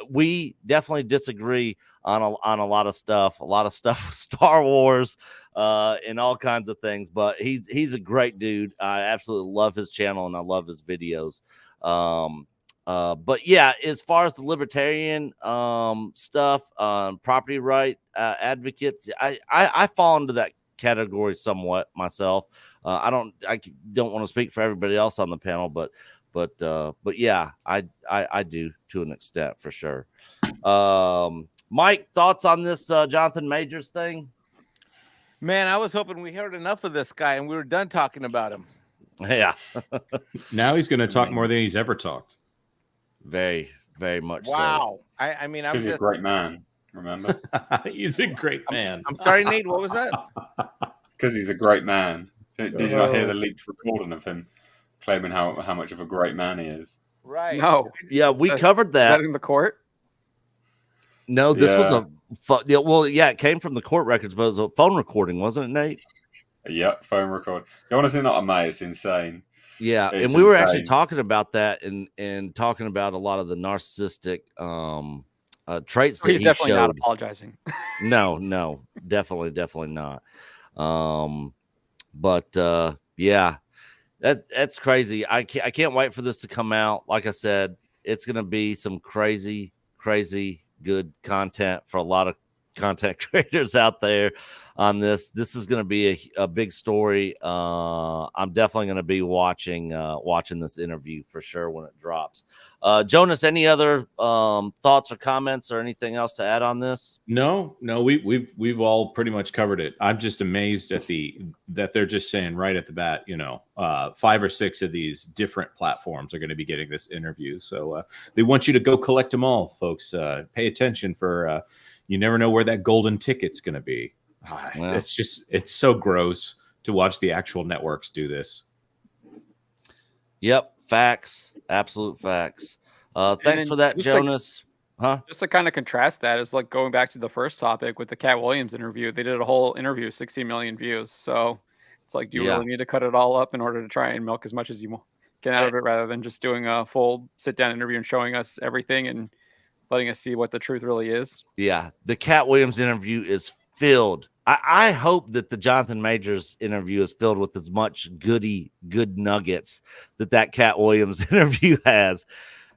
We definitely disagree on a lot of stuff with Star Wars, and all kinds of things, but he's a great dude. I absolutely love his channel and I love his videos. But yeah, as far as the libertarian stuff, property right advocates, I fall into that category somewhat myself. I don't want to speak for everybody else on the panel, but yeah, I do to an extent for sure. Mike, thoughts on this Jonathan Majors thing? Man, I was hoping we heard enough of this guy and we were done talking about him. Yeah. Now he's going to talk more than he's ever talked. Very, very much. Wow. So. I mean, he's a great man. Remember, he's a great man. I'm sorry, Nate. What was that? Because he's a great man. Did you not hear the leaked recording of him claiming how much of a great man he is? Right. No. Yeah, we covered that. Is that in the court? No, this was it came from the court records, but it was a phone recording, wasn't it, Nate? Yeah, phone record. Honestly, not a mate. It's insane. Yeah, and we were actually talking about that and talking about a lot of the narcissistic traits that he's he definitely showed. not apologizing. No, definitely not. But yeah, that's crazy. I can't wait for this to come out. Like I said, it's gonna be some crazy good content for a lot of content creators out there on this. This is going to be a big story. I'm definitely going to be watching this interview for sure when it drops. Jonas, any other thoughts or comments or anything else to add on this? No, we've all pretty much covered it. I'm just amazed at that they're just saying right at the bat, 5 or 6 of these different platforms are going to be getting this interview. So they want you to go collect them all, folks. Pay attention for you never know where that golden ticket's going to be. Yeah. It's so gross to watch the actual networks do this. Yep. Facts. Absolute facts. Thanks for that, Jonas. Just to kind of contrast that, is like going back to the first topic with the Cat Williams interview. They did a whole interview, 60 million views. So it's like, do you really need to cut it all up in order to try and milk as much as you can out of it, rather than just doing a full sit-down interview and showing us everything and letting us see what the truth really is? Yeah. The Cat Williams interview is filled. I hope that the Jonathan Majors interview is filled with as much good nuggets that Cat Williams interview has,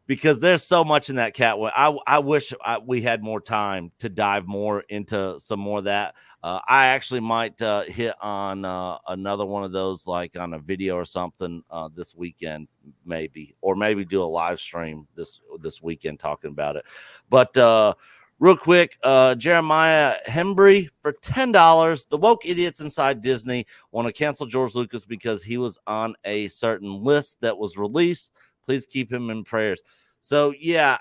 because there's so much in that Cat. I wish we had more time to dive more into some more of that. I actually might hit on another one of those, like on a video or something this weekend, maybe do a live stream this weekend talking about it. But real quick, Jeremiah Hembry for $10. The woke idiots inside Disney want to cancel George Lucas because he was on a certain list that was released. Please keep him in prayers. So yeah,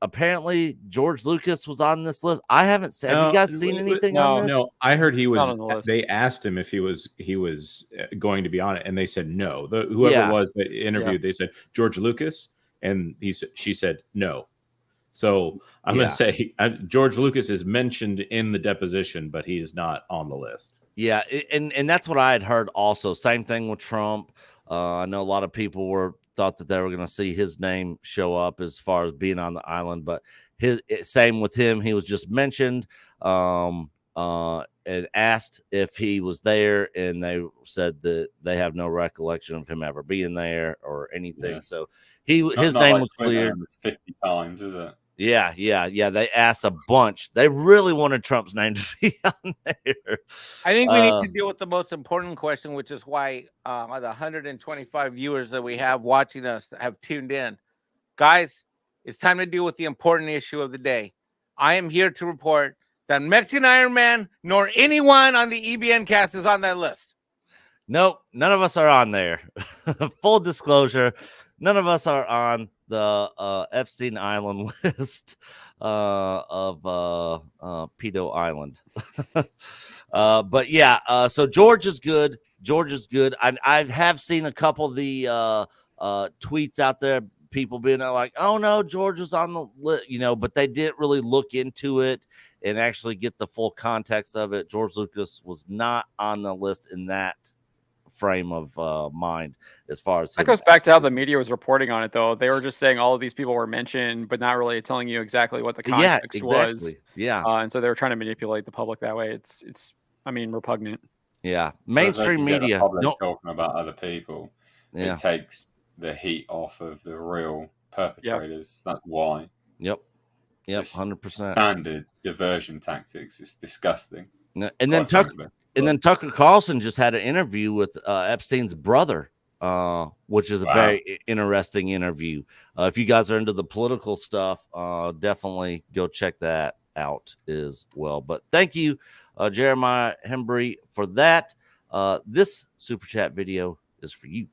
apparently George Lucas was on this list. I haven't seen. Have you guys seen anything on this? No, I heard he was. Not on the list. They asked him if he was going to be on it, and they said no. Whoever it was that interviewed, they said George Lucas, and she said no. So I'm going to say George Lucas is mentioned in the deposition, but he is not on the list. Yeah, and that's what I had heard also. Same thing with Trump. I know a lot of people thought that they were going to see his name show up as far as being on the island, but same with him. He was just mentioned and asked if he was there, and they said that they have no recollection of him ever being there or anything. Yeah. So his name was cleared 50 times, is it? Yeah. They asked a bunch. They really wanted Trump's name to be on there. I think we need to deal with the most important question, which is why the 125 viewers that we have watching us have tuned in. Guys, it's time to deal with the important issue of the day. I am here to report that Mexican Iron Man nor anyone on the EBN cast is on that list. Nope, none of us are on there. Full disclosure, none of us are on the Epstein Island list of Pedo Island. But yeah, so George is good. I have seen a couple of the tweets out there, people being like, oh no, George is on the list, but they didn't really look into it and actually get the full context of it. George Lucas was not on the list in that frame of mind as far as that goes back to how the media was reporting on it, though. They were just saying all of these people were mentioned, but not really telling you exactly what the context was. Yeah. And so they were trying to manipulate the public that way. It's repugnant. Yeah. Mainstream media talking about other people. Yeah. It takes the heat off of the real perpetrators. Yep. That's why. Yep. 100%. Standard diversion tactics. It's disgusting. And then Tucker Carlson just had an interview with Epstein's brother, which is a very interesting interview. If you guys are into the political stuff, definitely go check that out as well. But thank you, Jeremiah Hembry, for that. This Super Chat video is for you.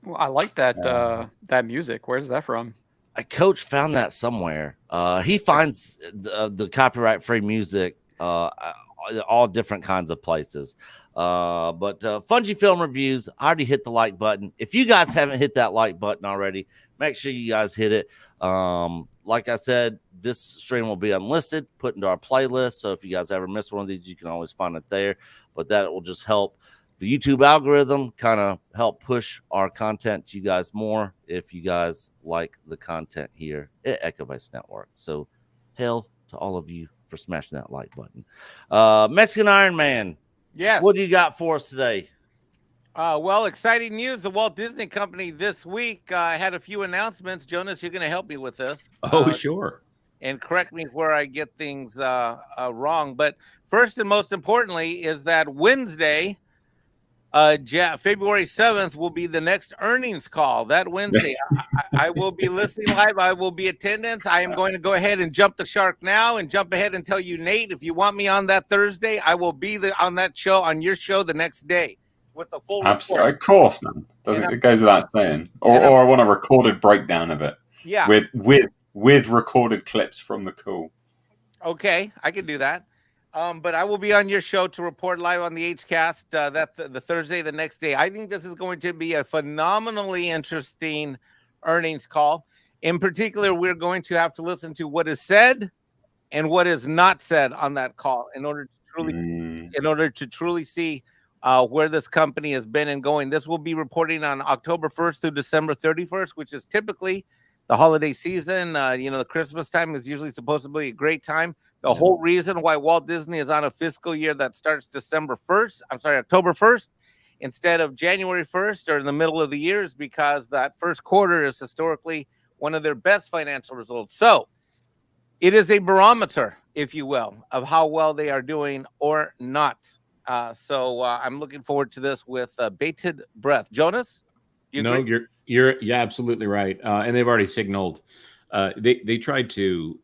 Well, I like that music. Where's that from? A coach found that somewhere. He finds the copyright-free music all different kinds of places. But Fungi Film Reviews, I already hit the like button. If you guys haven't hit that like button already, make sure you guys hit it. Like I said, this stream will be unlisted, put into our playlist. So if you guys ever miss one of these, you can always find it there. But that will just help the YouTube algorithm, kind of help push our content to you guys more if you guys like the content here at Echo Base Network. So hell to all of you for smashing that like button. Mexican Iron Man. Yes. What do you got for us today? Well, exciting news. The Walt Disney Company this week had a few announcements. Jonas, you're going to help me with this. Oh, sure. And correct me where I get things wrong. But first and most importantly is that Wednesday, February 7th will be the next earnings call. That Wednesday, I will be listening live. I will be attendance. I am going to go ahead and jump the shark now and jump ahead and tell you, Nate, if you want me on that Thursday, I will be on that show, on your show the next day with the full report. Of course, man. It goes without saying. Or I want a recorded breakdown of it. Yeah. With recorded clips from the call. Okay, I can do that. But I will be on your show to report live on the HCast. That's the Thursday, the next day. I think this is going to be a phenomenally interesting earnings call. In particular, we're going to have to listen to what is said and what is not said on that call in order to truly see where this company has been and going. This will be reporting on October 1st through December 31st, which is typically the holiday season. The Christmas time is usually supposed to be a great time. The whole reason why Walt Disney is on a fiscal year that starts October 1st, instead of January 1st or in the middle of the year is because that first quarter is historically one of their best financial results. So it is a barometer, if you will, of how well they are doing or not. So I'm looking forward to this with bated breath. Jonas, you No, agree? you're absolutely right. And they've already signaled they tried to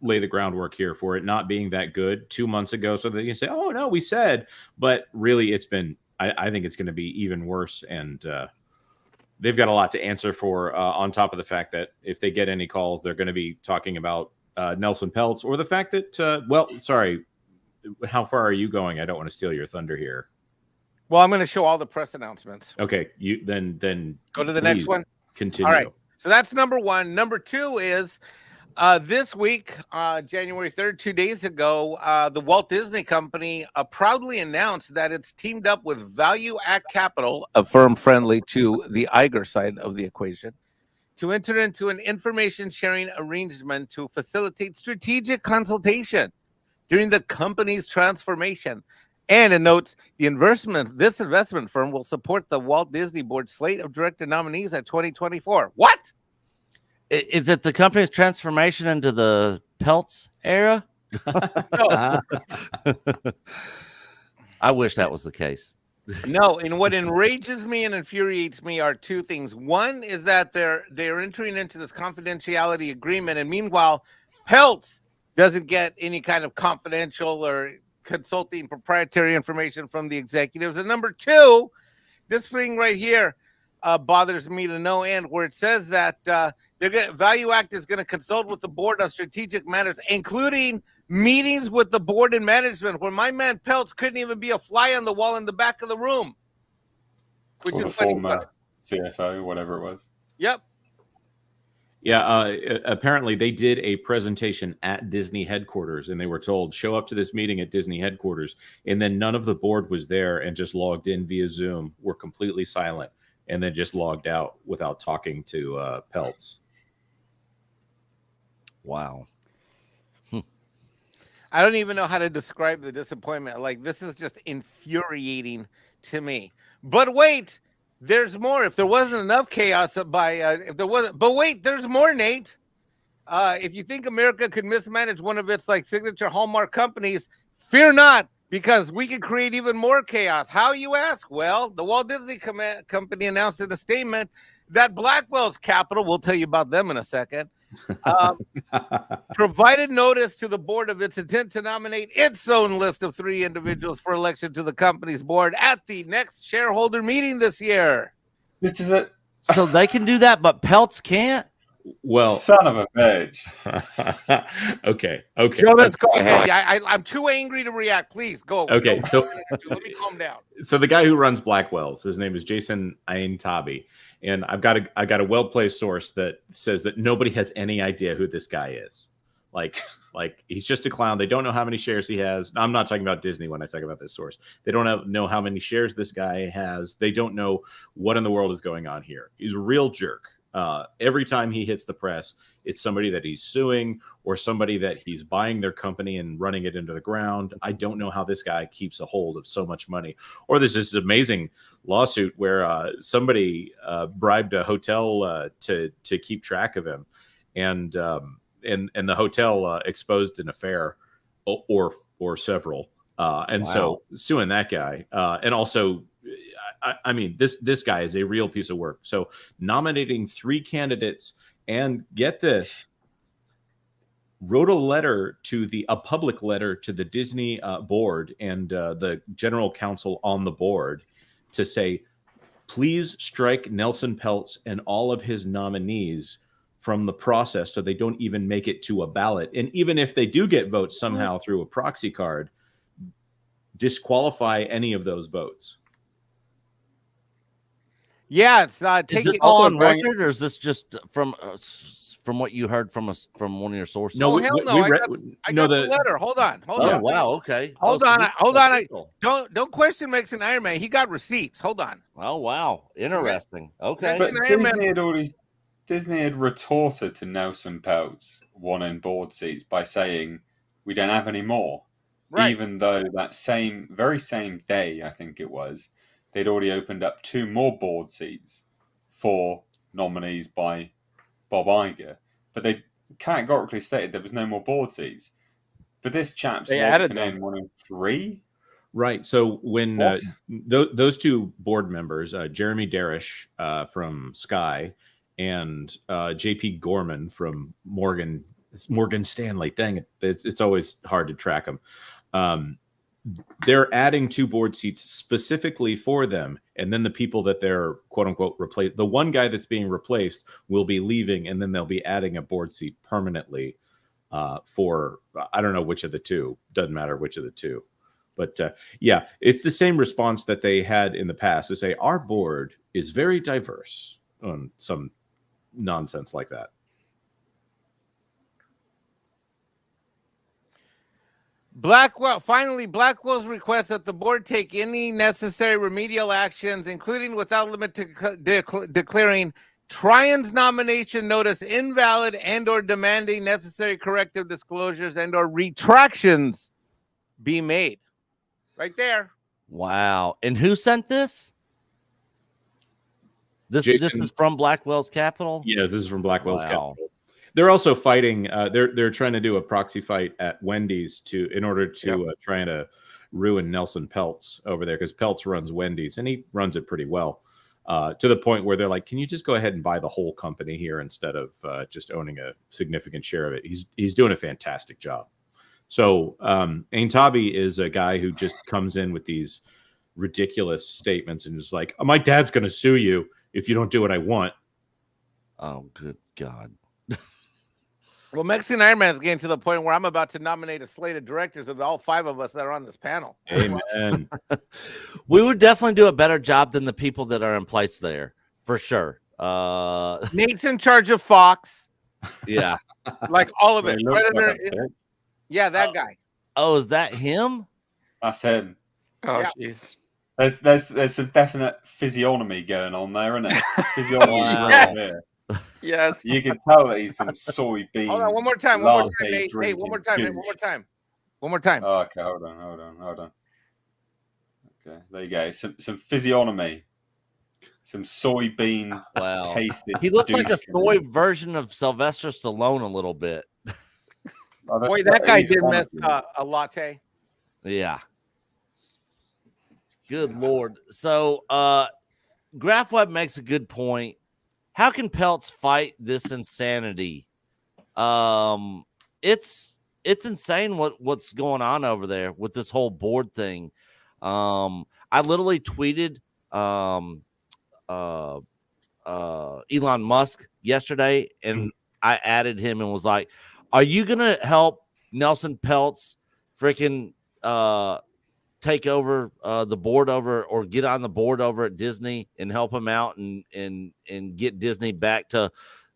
lay the groundwork here for it not being that good 2 months ago, so they can say, "Oh no, we said," but really, it's been. I think it's going to be even worse, and they've got a lot to answer for. On top of the fact that if they get any calls, they're going to be talking about Nelson Peltz or the fact that. Well, sorry, how far are you going? I don't want to steal your thunder here. Well, I'm going to show all the press announcements. Okay, you then go to the next one. Continue. All right. So that's number one. Number two is this week, January 3rd, 2 days ago, the Walt Disney Company proudly announced that it's teamed up with Value Act Capital, a firm friendly to the Iger side of the equation, to enter into an information sharing arrangement to facilitate strategic consultation during the company's transformation. And it notes this investment firm will support the Walt Disney Board slate of director nominees at 2024. What? Is it the company's transformation into the Peltz era? No. I wish that was the case. No, and what enrages me and infuriates me are two things. One is that they're entering into this confidentiality agreement, and meanwhile, Peltz doesn't get any kind of confidential or consulting proprietary information from the executives. And number two, this thing right here bothers me to no end, where it says that Value Act is going to consult with the board on strategic matters, including meetings with the board and management, where my man Peltz couldn't even be a fly on the wall in the back of the room. Which or is the funny. former CFO, whatever it was. Yep. Yeah, apparently they did a presentation at Disney headquarters, and they were told, show up to this meeting at Disney headquarters, and then none of the board was there and just logged in via Zoom, were completely silent, and then just logged out without talking to Peltz. Wow. I don't even know how to describe the disappointment. Like, this is just infuriating to me. But wait, there's more. If there wasn't enough chaos but wait, there's more, Nate. If you think America could mismanage one of its signature hallmark companies, fear not, because we can create even more chaos. How, you ask? Well, the Walt Disney Company announced in a statement that Blackwell's Capital, we'll tell you about them in a second, provided notice to the board of its intent to nominate its own list of 3 individuals for election to the company's board at the next shareholder meeting this year. This is it. So they can do that, but Peltz can't? Well, son of a bitch. Okay. Joe, let's go ahead. I'm too angry to react. Please go. Okay, so let me calm down. So the guy who runs Blackwell's, his name is Jason Aintabi, and I've got a well-placed source that says that nobody has any idea who this guy is. Like he's just a clown. They don't know how many shares he has. I'm not talking about Disney when I talk about this source. They don't know how many shares this guy has. They don't know what in the world is going on here. He's a real jerk. Every time he hits the press, it's somebody that he's suing or somebody that he's buying their company and running it into the ground. I don't know how this guy keeps a hold of so much money. Or there's this amazing lawsuit where somebody bribed a hotel to keep track of him, and the hotel exposed an affair or several, and wow. So suing that guy, and also. I mean, this guy is a real piece of work. So nominating 3 candidates and get this, wrote a public letter to the Disney board and the general counsel on the board to say, please strike Nelson Peltz and all of his nominees from the process so they don't even make it to a ballot. And even if they do get votes somehow through a proxy card, disqualify any of those votes. Yeah, it's is this all on record, or is this just from what you heard from one of your sources? No, hell no. I got the letter. Hold on. Wow. Okay. Hold on. Don't question Max and Iron Man. He got receipts. Hold on. Oh wow, interesting. Okay. But Disney had retorted to Nelson Peltz wanting board seats by saying we don't have any more. Right. Even though that very same day, I think it was, they'd already opened up 2 more board seats for nominees by Bob Iger. But categorically stated there was no more board seats. But this chap's They added waltzing them. in wanting 3. Right. So when What? those two board members, Jeremy Darish from Sky and JP Gorman from Morgan Stanley. Dang it, it's always hard to track them. They're adding 2 board seats specifically for them, and then the people that they're quote unquote replace, the one guy that's being replaced will be leaving, and then they'll be adding a board seat permanently for I don't know which of the 2. Doesn't matter which of the 2. But yeah, it's the same response that they had in the past to say our board is very diverse on some nonsense like that. Finally, Blackwell's request that the board take any necessary remedial actions, including without limit to declaring Tryon's nomination notice invalid and/or demanding necessary corrective disclosures and/or retractions be made. Right there. Wow. And who sent this? This is from Blackwell's Capital? Yes, this is from Blackwell's Wow. Capital. They're also fighting. They're trying to do a proxy fight at Wendy's in order to trying to ruin Nelson Peltz over there, because Peltz runs Wendy's and he runs it pretty well. To the point where they're like, can you just go ahead and buy the whole company here instead of just owning a significant share of it? He's doing a fantastic job. So Aintabi is a guy who just comes in with these ridiculous statements and is like, oh, my dad's going to sue you if you don't do what I want. Oh, good God. Well, Mexican Iron Man is getting to the point where I'm about to nominate a slate of directors of all 5 of us that are on this panel. Amen. We would definitely do a better job than the people that are in place there, for sure. Nate's in charge of Fox. Yeah. Like all of it. They look Predator. like a- Yeah, that guy. Oh, is that him? That's him. Oh, Yeah. jeez. There's some definite physiognomy going on there, isn't it? Physiognomy Wow. right there. Yes. You can tell that he's some soybean. Hold on, one more time. Nate, one more time. One more time. Oh, okay, hold on. Okay, there you go. Some physiognomy. Some soybean Wow. tasted. He looks like a douche. soy version of Sylvester Stallone a little bit. Boy, that guy did miss a latte. Yeah. Good Lord. So GraphWeb makes a good point. How can Peltz fight this insanity? It's insane what's going on over there with this whole board thing. I literally tweeted Elon Musk yesterday, and I added him and was like, are you gonna help Nelson Peltz freaking take over the board over, or get on the board over at Disney and help him out and get Disney back to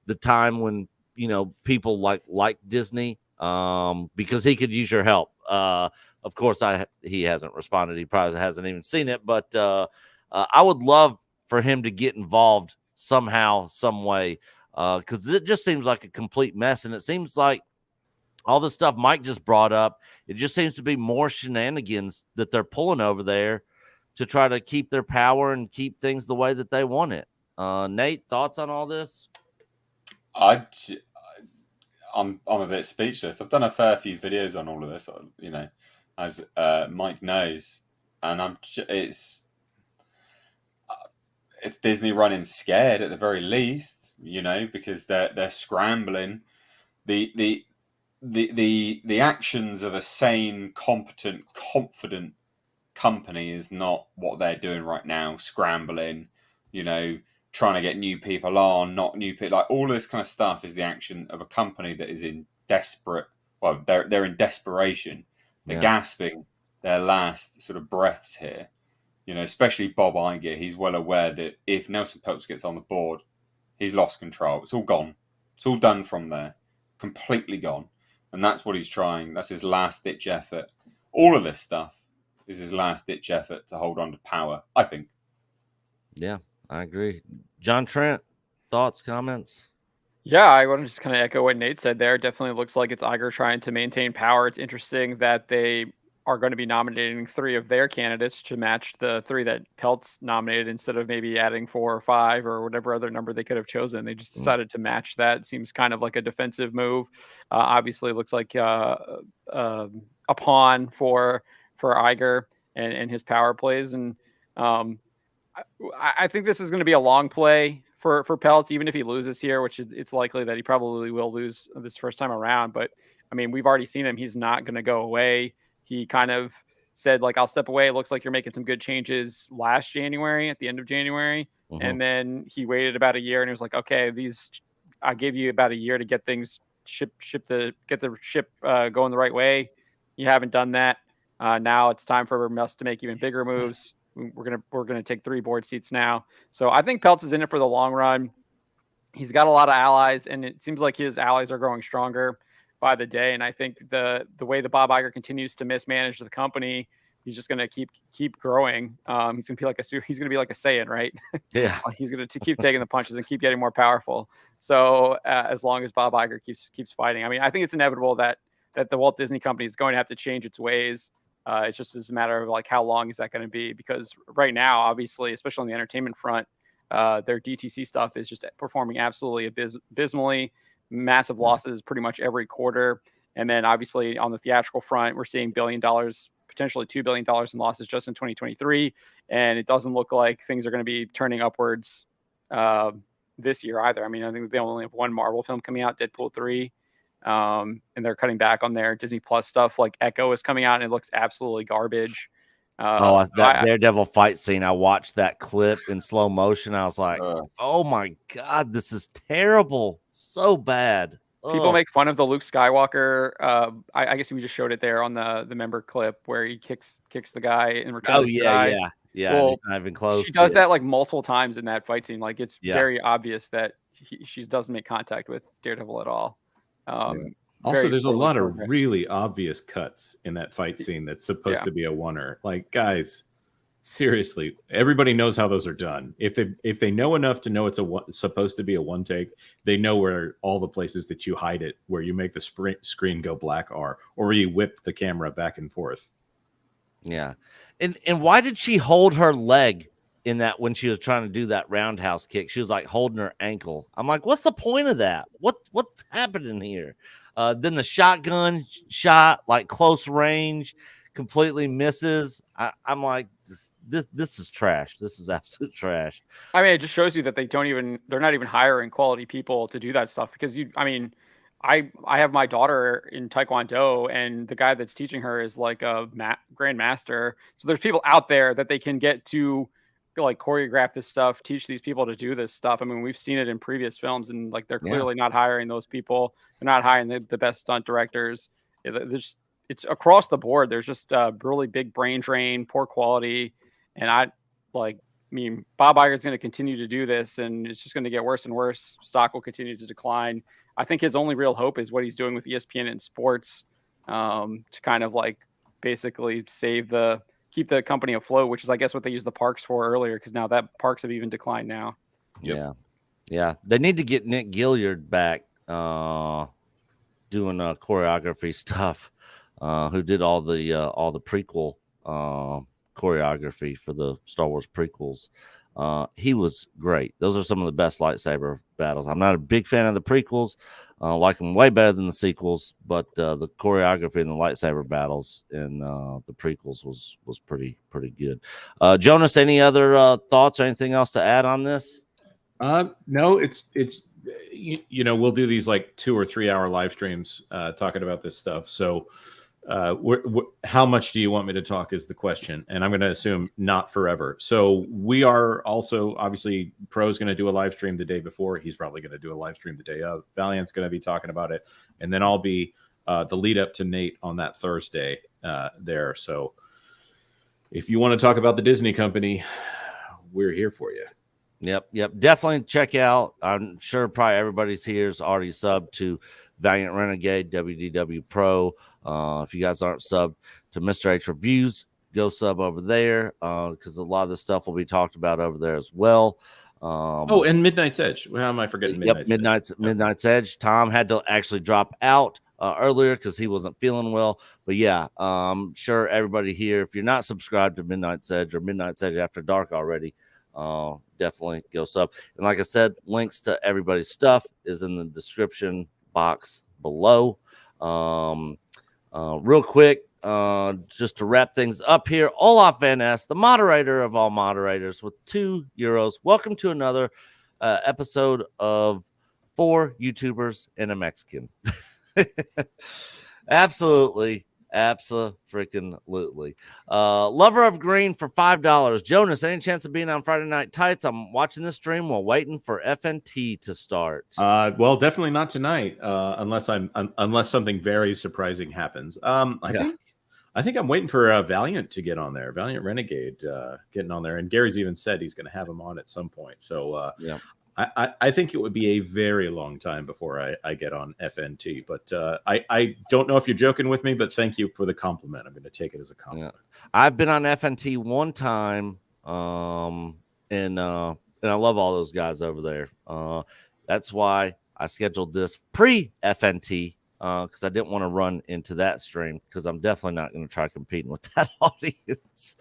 the time when, you know, people like Disney, because he could use your help. Of course, he hasn't responded. He probably hasn't even seen it, but I would love for him to get involved somehow, some way, because it just seems like a complete mess. And it seems like all the stuff Mike just brought up, it just seems to be more shenanigans that they're pulling over there to try to keep their power and keep things the way that they want it. Nate, thoughts on all this? I'm a bit speechless. I've done a fair few videos on all of this, you know, as Mike knows, and it's Disney running scared at the very least, you know, because they're scrambling. The actions of a sane, competent, confident company is not what they're doing right now. Scrambling, you know, trying to get new people on, not new people, like all of this kind of stuff is the action of a company that is in desperate. Well, they're in desperation. They're gasping their last sort of breaths here. You know, especially Bob Iger. He's well aware that if Nelson Peltz gets on the board, he's lost control. It's all gone. It's all done from there. Completely gone. And that's what he's trying. That's his last-ditch effort. All of this stuff is his last-ditch effort to hold on to power, I think. Yeah, I agree. John Trent, thoughts, comments? Yeah, I want to just kind of echo what Nate said there. It definitely looks like it's Iger trying to maintain power. It's interesting that they are going to be nominating 3 of their candidates to match the 3 that Peltz nominated, instead of maybe adding 4 or 5 or whatever other number they could have chosen. They just decided to match that. It seems kind of like a defensive move. Obviously, it looks like a pawn for Iger and his power plays. And I think this is going to be a long play for Peltz, even if he loses here, which it's likely that he probably will lose this first time around. But I mean, we've already seen him. He's not going to go away. He kind of said, like, I'll step away. It looks like you're making some good changes last January, at the end of January. And then he waited about a year and he was like, okay, I gave you about a year to get things get the ship going the right way. You haven't done that. Now it's time for us to make even bigger moves. We're gonna take 3 board seats now. So I think Peltz is in it for the long run. He's got a lot of allies, and it seems like his allies are growing stronger by the day. And I think the way that Bob Iger continues to mismanage the company, he's just gonna keep growing. He's gonna be like a Saiyan, right? Yeah. He's gonna keep taking the punches and keep getting more powerful. So as long as Bob Iger keeps fighting, I mean, I think it's inevitable that the Walt Disney Company is going to have to change its ways. It's just a matter of like, how long is that going to be? Because right now, obviously, especially on the entertainment front, their DTC stuff is just performing absolutely abysmally. Massive losses pretty much every quarter. And then obviously on the theatrical front, we're seeing $1 billion, potentially $2 billion in losses just in 2023. And it doesn't look like things are going to be turning upwards this year either. I mean, I think they only have one Marvel film coming out, Deadpool 3. And they're cutting back on their Disney Plus stuff. Like Echo is coming out and it looks absolutely garbage. That Daredevil fight scene, I watched that clip in slow motion. I was like, oh my God, this is terrible. So bad. People make fun of the Luke Skywalker. I guess we just showed it there on the member clip where he kicks the guy in Return of the Jedi. Yeah. Well, not even close. She does that like multiple times in that fight scene. Like it's very obvious that she doesn't make contact with Daredevil at all. Also, there's a lot of really obvious cuts in that fight scene that's supposed to be a oneer. Like, guys, seriously, everybody knows how those are done. If they know enough to know it's supposed to be a one take, they know where all the places that you hide it, where you make the screen go black are, or you whip the camera back and forth. Yeah, and why did she hold her leg in that when she was trying to do that roundhouse kick? She was like holding her ankle. I'm like, what's the point of that? What's happening here? Then the shotgun shot, like close range, completely misses. I'm like, this is trash. This is absolute trash. I mean, it just shows you that they're not even hiring quality people to do that stuff. Because I have my daughter in Taekwondo, and the guy that's teaching her is like a grandmaster. So there's people out there that they can get to like choreograph this stuff, teach these people to do this stuff. I mean, we've seen it in previous films, and like they're clearly not hiring those people. They're not hiring the best stunt directors. It's across the board. There's just really big brain drain, poor quality, and Bob Iger is going to continue to do this, and it's just going to get worse and worse. Stock will continue to decline. I think his only real hope is what he's doing with ESPN and sports to kind of like basically keep the company afloat, which is, I guess, what they used the parks for earlier, because now that parks have even declined now. Yep. Yeah. They need to get Nick Gilliard back doing choreography stuff, who did all the prequel choreography for the Star Wars prequels. He was great. Those are some of the best lightsaber battles. I'm not a big fan of the prequels. Like them way better than the sequels, but the choreography and the lightsaber battles in the prequels was pretty good. Jonas, any other thoughts or anything else to add on this? No, it's we'll do these like 2 or 3 hour live streams talking about this stuff. So how much do you want me to talk is the question, and I'm going to assume not forever. So we are also, obviously, Pro's going to do a live stream the day before. He's probably going to do a live stream the day of. Valiant's going to be talking about it, and then I'll be the lead up to Nate on that Thursday there. So if you want to talk about the Disney company, we're here for you. Yep. Definitely check out. I'm sure probably everybody's here is already subbed to Valiant Renegade, WDW Pro. If you guys aren't subbed to Mr. H Reviews, go sub over there because a lot of the stuff will be talked about over there as well. And Midnight's Edge. How am I forgetting Midnight's Edge? Midnight's Edge. Tom had to actually drop out earlier because he wasn't feeling well. But yeah, sure, everybody here, if you're not subscribed to Midnight's Edge or Midnight's Edge After Dark already, definitely go sub. And like I said, links to everybody's stuff is in the description box below. Real quick, just to wrap things up here, Olaf Van Ness, the moderator of all moderators, with €2. Welcome to another episode of 4 YouTubers and a Mexican. Absolutely. Abso-freaking-lutely. Lover of Green for $5. Jonas, any chance of being on Friday Night Tights? I'm watching this stream while waiting for FNT to start. Well, definitely not tonight, unless something very surprising happens. I think I'm waiting for Valiant to get on there. Valiant Renegade getting on there, and Gary's even said he's going to have him on at some point. So yeah. I think it would be a very long time before I get on FNT, but I don't know if you're joking with me, but thank you for the compliment. I'm going to take it as a compliment. Yeah. I've been on FNT one time, and I love all those guys over there. That's why I scheduled this pre-FNT, because I didn't want to run into that stream, because I'm definitely not going to try competing with that audience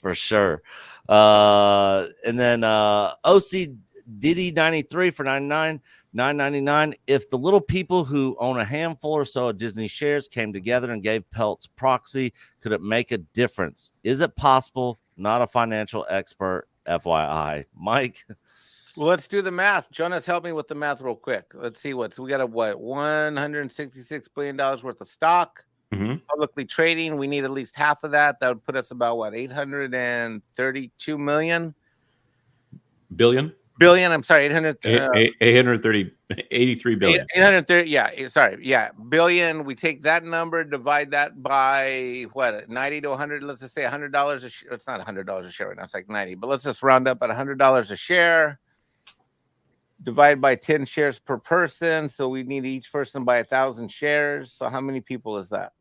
for sure. And then OC Diddy 93 for $9.99. If the little people who own a handful or so of Disney shares came together and gave Peltz proxy, could it make a difference? Is it possible? Not a financial expert, FYI. Mike? Well, let's do the math. Jonas, help me with the math real quick. Let's see we got $166 billion worth of stock publicly trading. We need at least half of that. That would put us about $832 million. Billion, I'm sorry, 83 billion. 830, billion. We take that number, divide that by 90 to 100. Let's just say $100 a share. It's not $100 a share right now, it's like 90, but let's just round up at $100 a share. Divide by 10 shares per person. So we need each person by 1,000 shares. So how many people is that?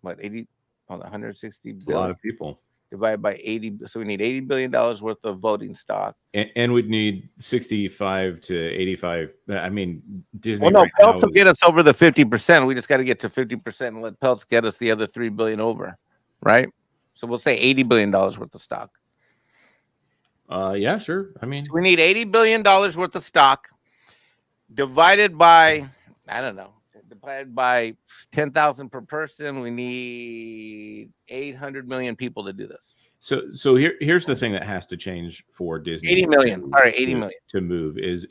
160 billion. A lot of people. Divided by 80, so we need $80 billion worth of voting stock, and we'd need 65 to 85. I mean, Disney. Well, no, right Peltz will get us over the 50%. We just got to get to 50% and let Peltz get us the other $3 billion over, right? So we'll say $80 billion worth of stock. Yeah, sure. I mean, so we need $80 billion worth of stock divided by, I don't know, divided by 10,000 per person. We need 800 million people to do this. So here's the thing that has to change for Disney. 80 million. Sorry, 80 million to move is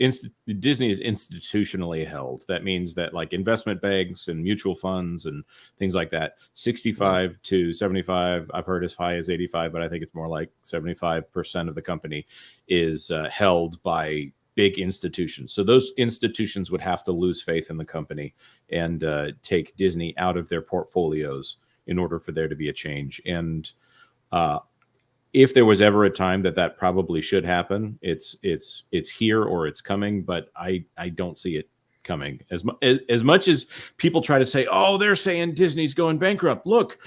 Disney is institutionally held. That means that like investment banks and mutual funds and things like that, 65 to 75. I've heard as high as 85, but I think it's more like 75% of the company is held by big institutions. So those institutions would have to lose faith in the company and take Disney out of their portfolios in order for there to be a change. And if there was ever a time that probably should happen, it's here or it's coming, but I don't see it coming. As much as people try to say, oh, they're saying Disney's going bankrupt. Look,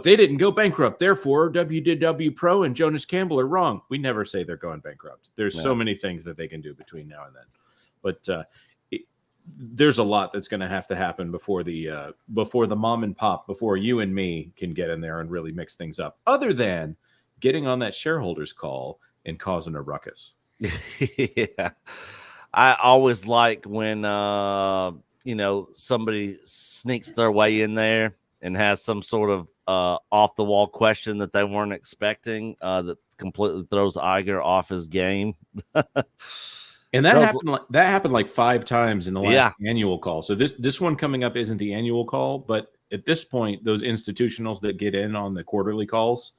they didn't go bankrupt. Therefore, WDW Pro and Jonas Campbell are wrong. We never say they're going bankrupt. There's so many things that they can do between now and then. But there's a lot that's going to have to happen before the mom and pop, before you and me can get in there and really mix things up, other than getting on that shareholders call and causing a ruckus. Yeah. I always like when, somebody sneaks their way in there and has some sort of off the wall question that they weren't expecting that completely throws Iger off his game. And that happened like 5 times in the last annual call. So this one coming up isn't the annual call, but at this point, those institutionals that get in on the quarterly calls,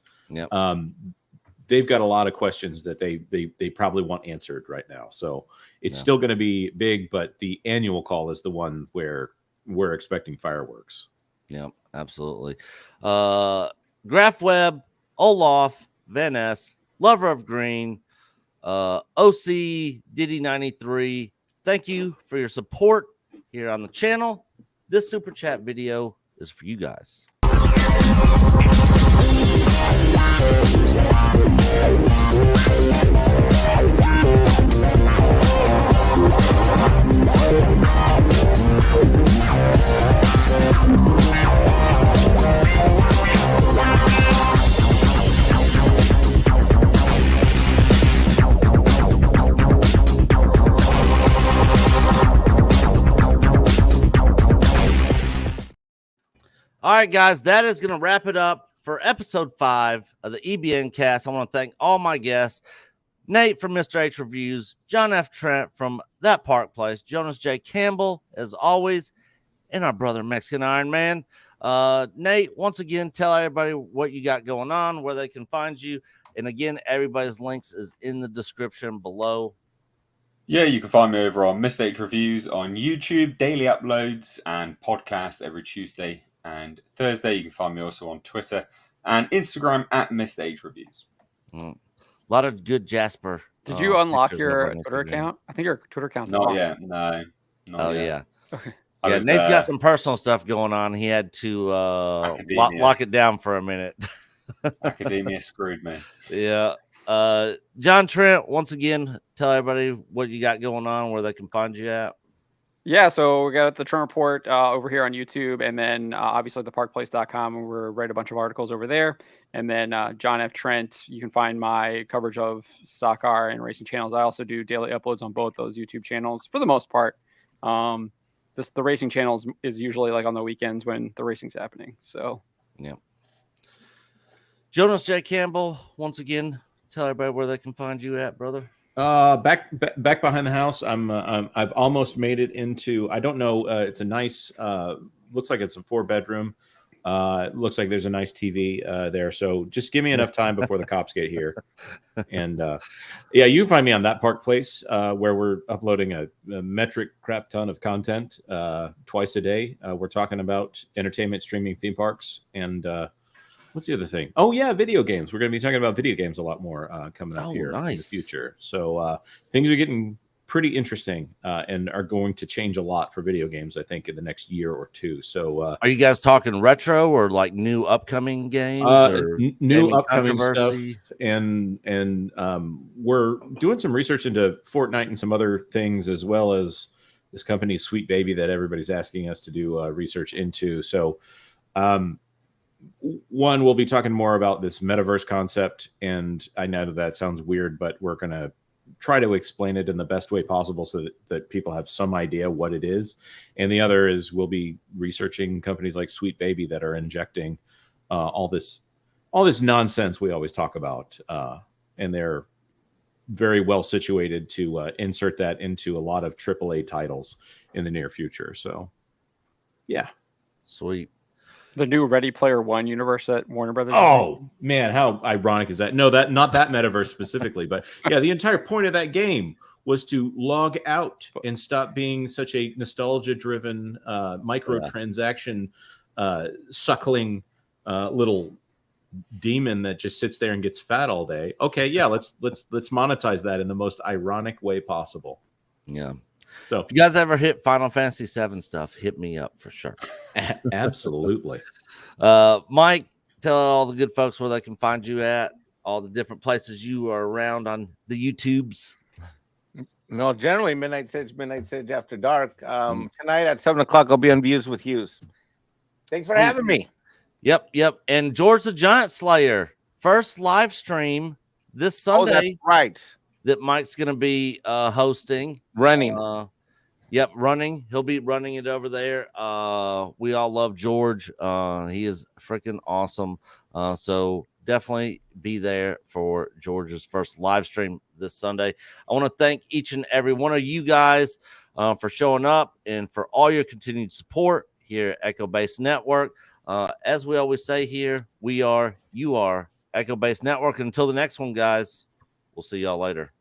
they've got a lot of questions that they probably want answered right now. So it's still going to be big, but the annual call is the one where we're expecting fireworks. Yeah, absolutely. Graf Webb, Olaf, Van Ness, Lover of Green, OC Diddy 93. Thank you for your support here on the channel. This super chat video is for you guys. All right, guys, that is going to wrap it up for episode 5 of the EBN cast. I want to thank all my guests. Nate from Mr. H Reviews, John F. Trent from That Park Place, Jonas J. Campbell, as always, and our brother Mexican Iron Man. Nate, once again, tell everybody what you got going on, where they can find you. And again, everybody's links is in the description below. Yeah, you can find me over on Mr. H Reviews on YouTube, daily uploads and podcast every Tuesday and Thursday. You can find me also on Twitter and Instagram at Mr. H Reviews. A lot of good Jasper. Did you unlock pictures your up on Twitter Instagram. account? I think your Twitter account's Not locked. yet, no. Not yet. Yeah. Okay. I Yeah, was, Nate's got some personal stuff going on. He had to Academia. lock it down for a minute. Academia screwed me. Yeah. John Trent, once again, tell everybody what you got going on, where they can find you at. Yeah, so we got the Trent Report over here on YouTube, and then obviously theparkplace.com, and we're write a bunch of articles over there. And then John F. Trent, you can find my coverage of stock car and racing channels. I also do daily uploads on both those YouTube channels for the most part. The racing channels is usually like on the weekends when the racing's happening. So yeah. Jonas J. Campbell, once again, tell everybody where they can find you at, brother. Back behind the house. I've almost made it into. I don't know. It's a nice. Looks like it's a 4-bedroom. Looks like there's a nice TV there. So just give me enough time before the cops get here. And yeah, you can find me on That Park Place, where we're uploading a metric crap ton of content twice a day. We're talking about entertainment, streaming, theme parks, and what's the other thing? Oh yeah, video games. We're going to be talking about video games a lot more coming up here in the future. So things are getting pretty interesting and are going to change a lot for video games, I think, in the next year or two. So are you guys talking retro or like new upcoming games? Or new upcoming stuff, and we're doing some research into Fortnite and some other things, as well as this company Sweet Baby that everybody's asking us to do research into. So one, we'll be talking more about this metaverse concept, and I know that sounds weird, but we're going to try to explain it in the best way possible so that people have some idea what it is. And the other is we'll be researching companies like Sweet Baby that are injecting all this nonsense we always talk about, and they're very well situated to insert that into a lot of AAA titles in the near future. So yeah, sweet. The new Ready Player One universe that Warner Brothers. Oh man, how ironic is that? No, that not that metaverse specifically, but yeah, the entire point of that game was to log out and stop being such a nostalgia-driven, microtransaction suckling little demon that just sits there and gets fat all day. Okay, yeah, let's monetize that in the most ironic way possible. Yeah. So if you guys ever hit Final Fantasy VII stuff, hit me up for sure. Absolutely. Mike, tell all the good folks where they can find you at, all the different places you are around on the YouTubes. No, generally Midnight Sage After Dark. Tonight at 7:00 I'll be on Views with Hughes. Thanks for having me. Yep. And George the Giant Slayer, first live stream this Sunday. Oh, that's right. That Mike's going to be hosting. Running. Running. He'll be running it over there. We all love George. He is freaking awesome. So definitely be there for George's first live stream this Sunday. I want to thank each and every one of you guys for showing up and for all your continued support here at Echo Base Network. As we always say here, you are Echo Base Network. Until the next one, guys, we'll see y'all later.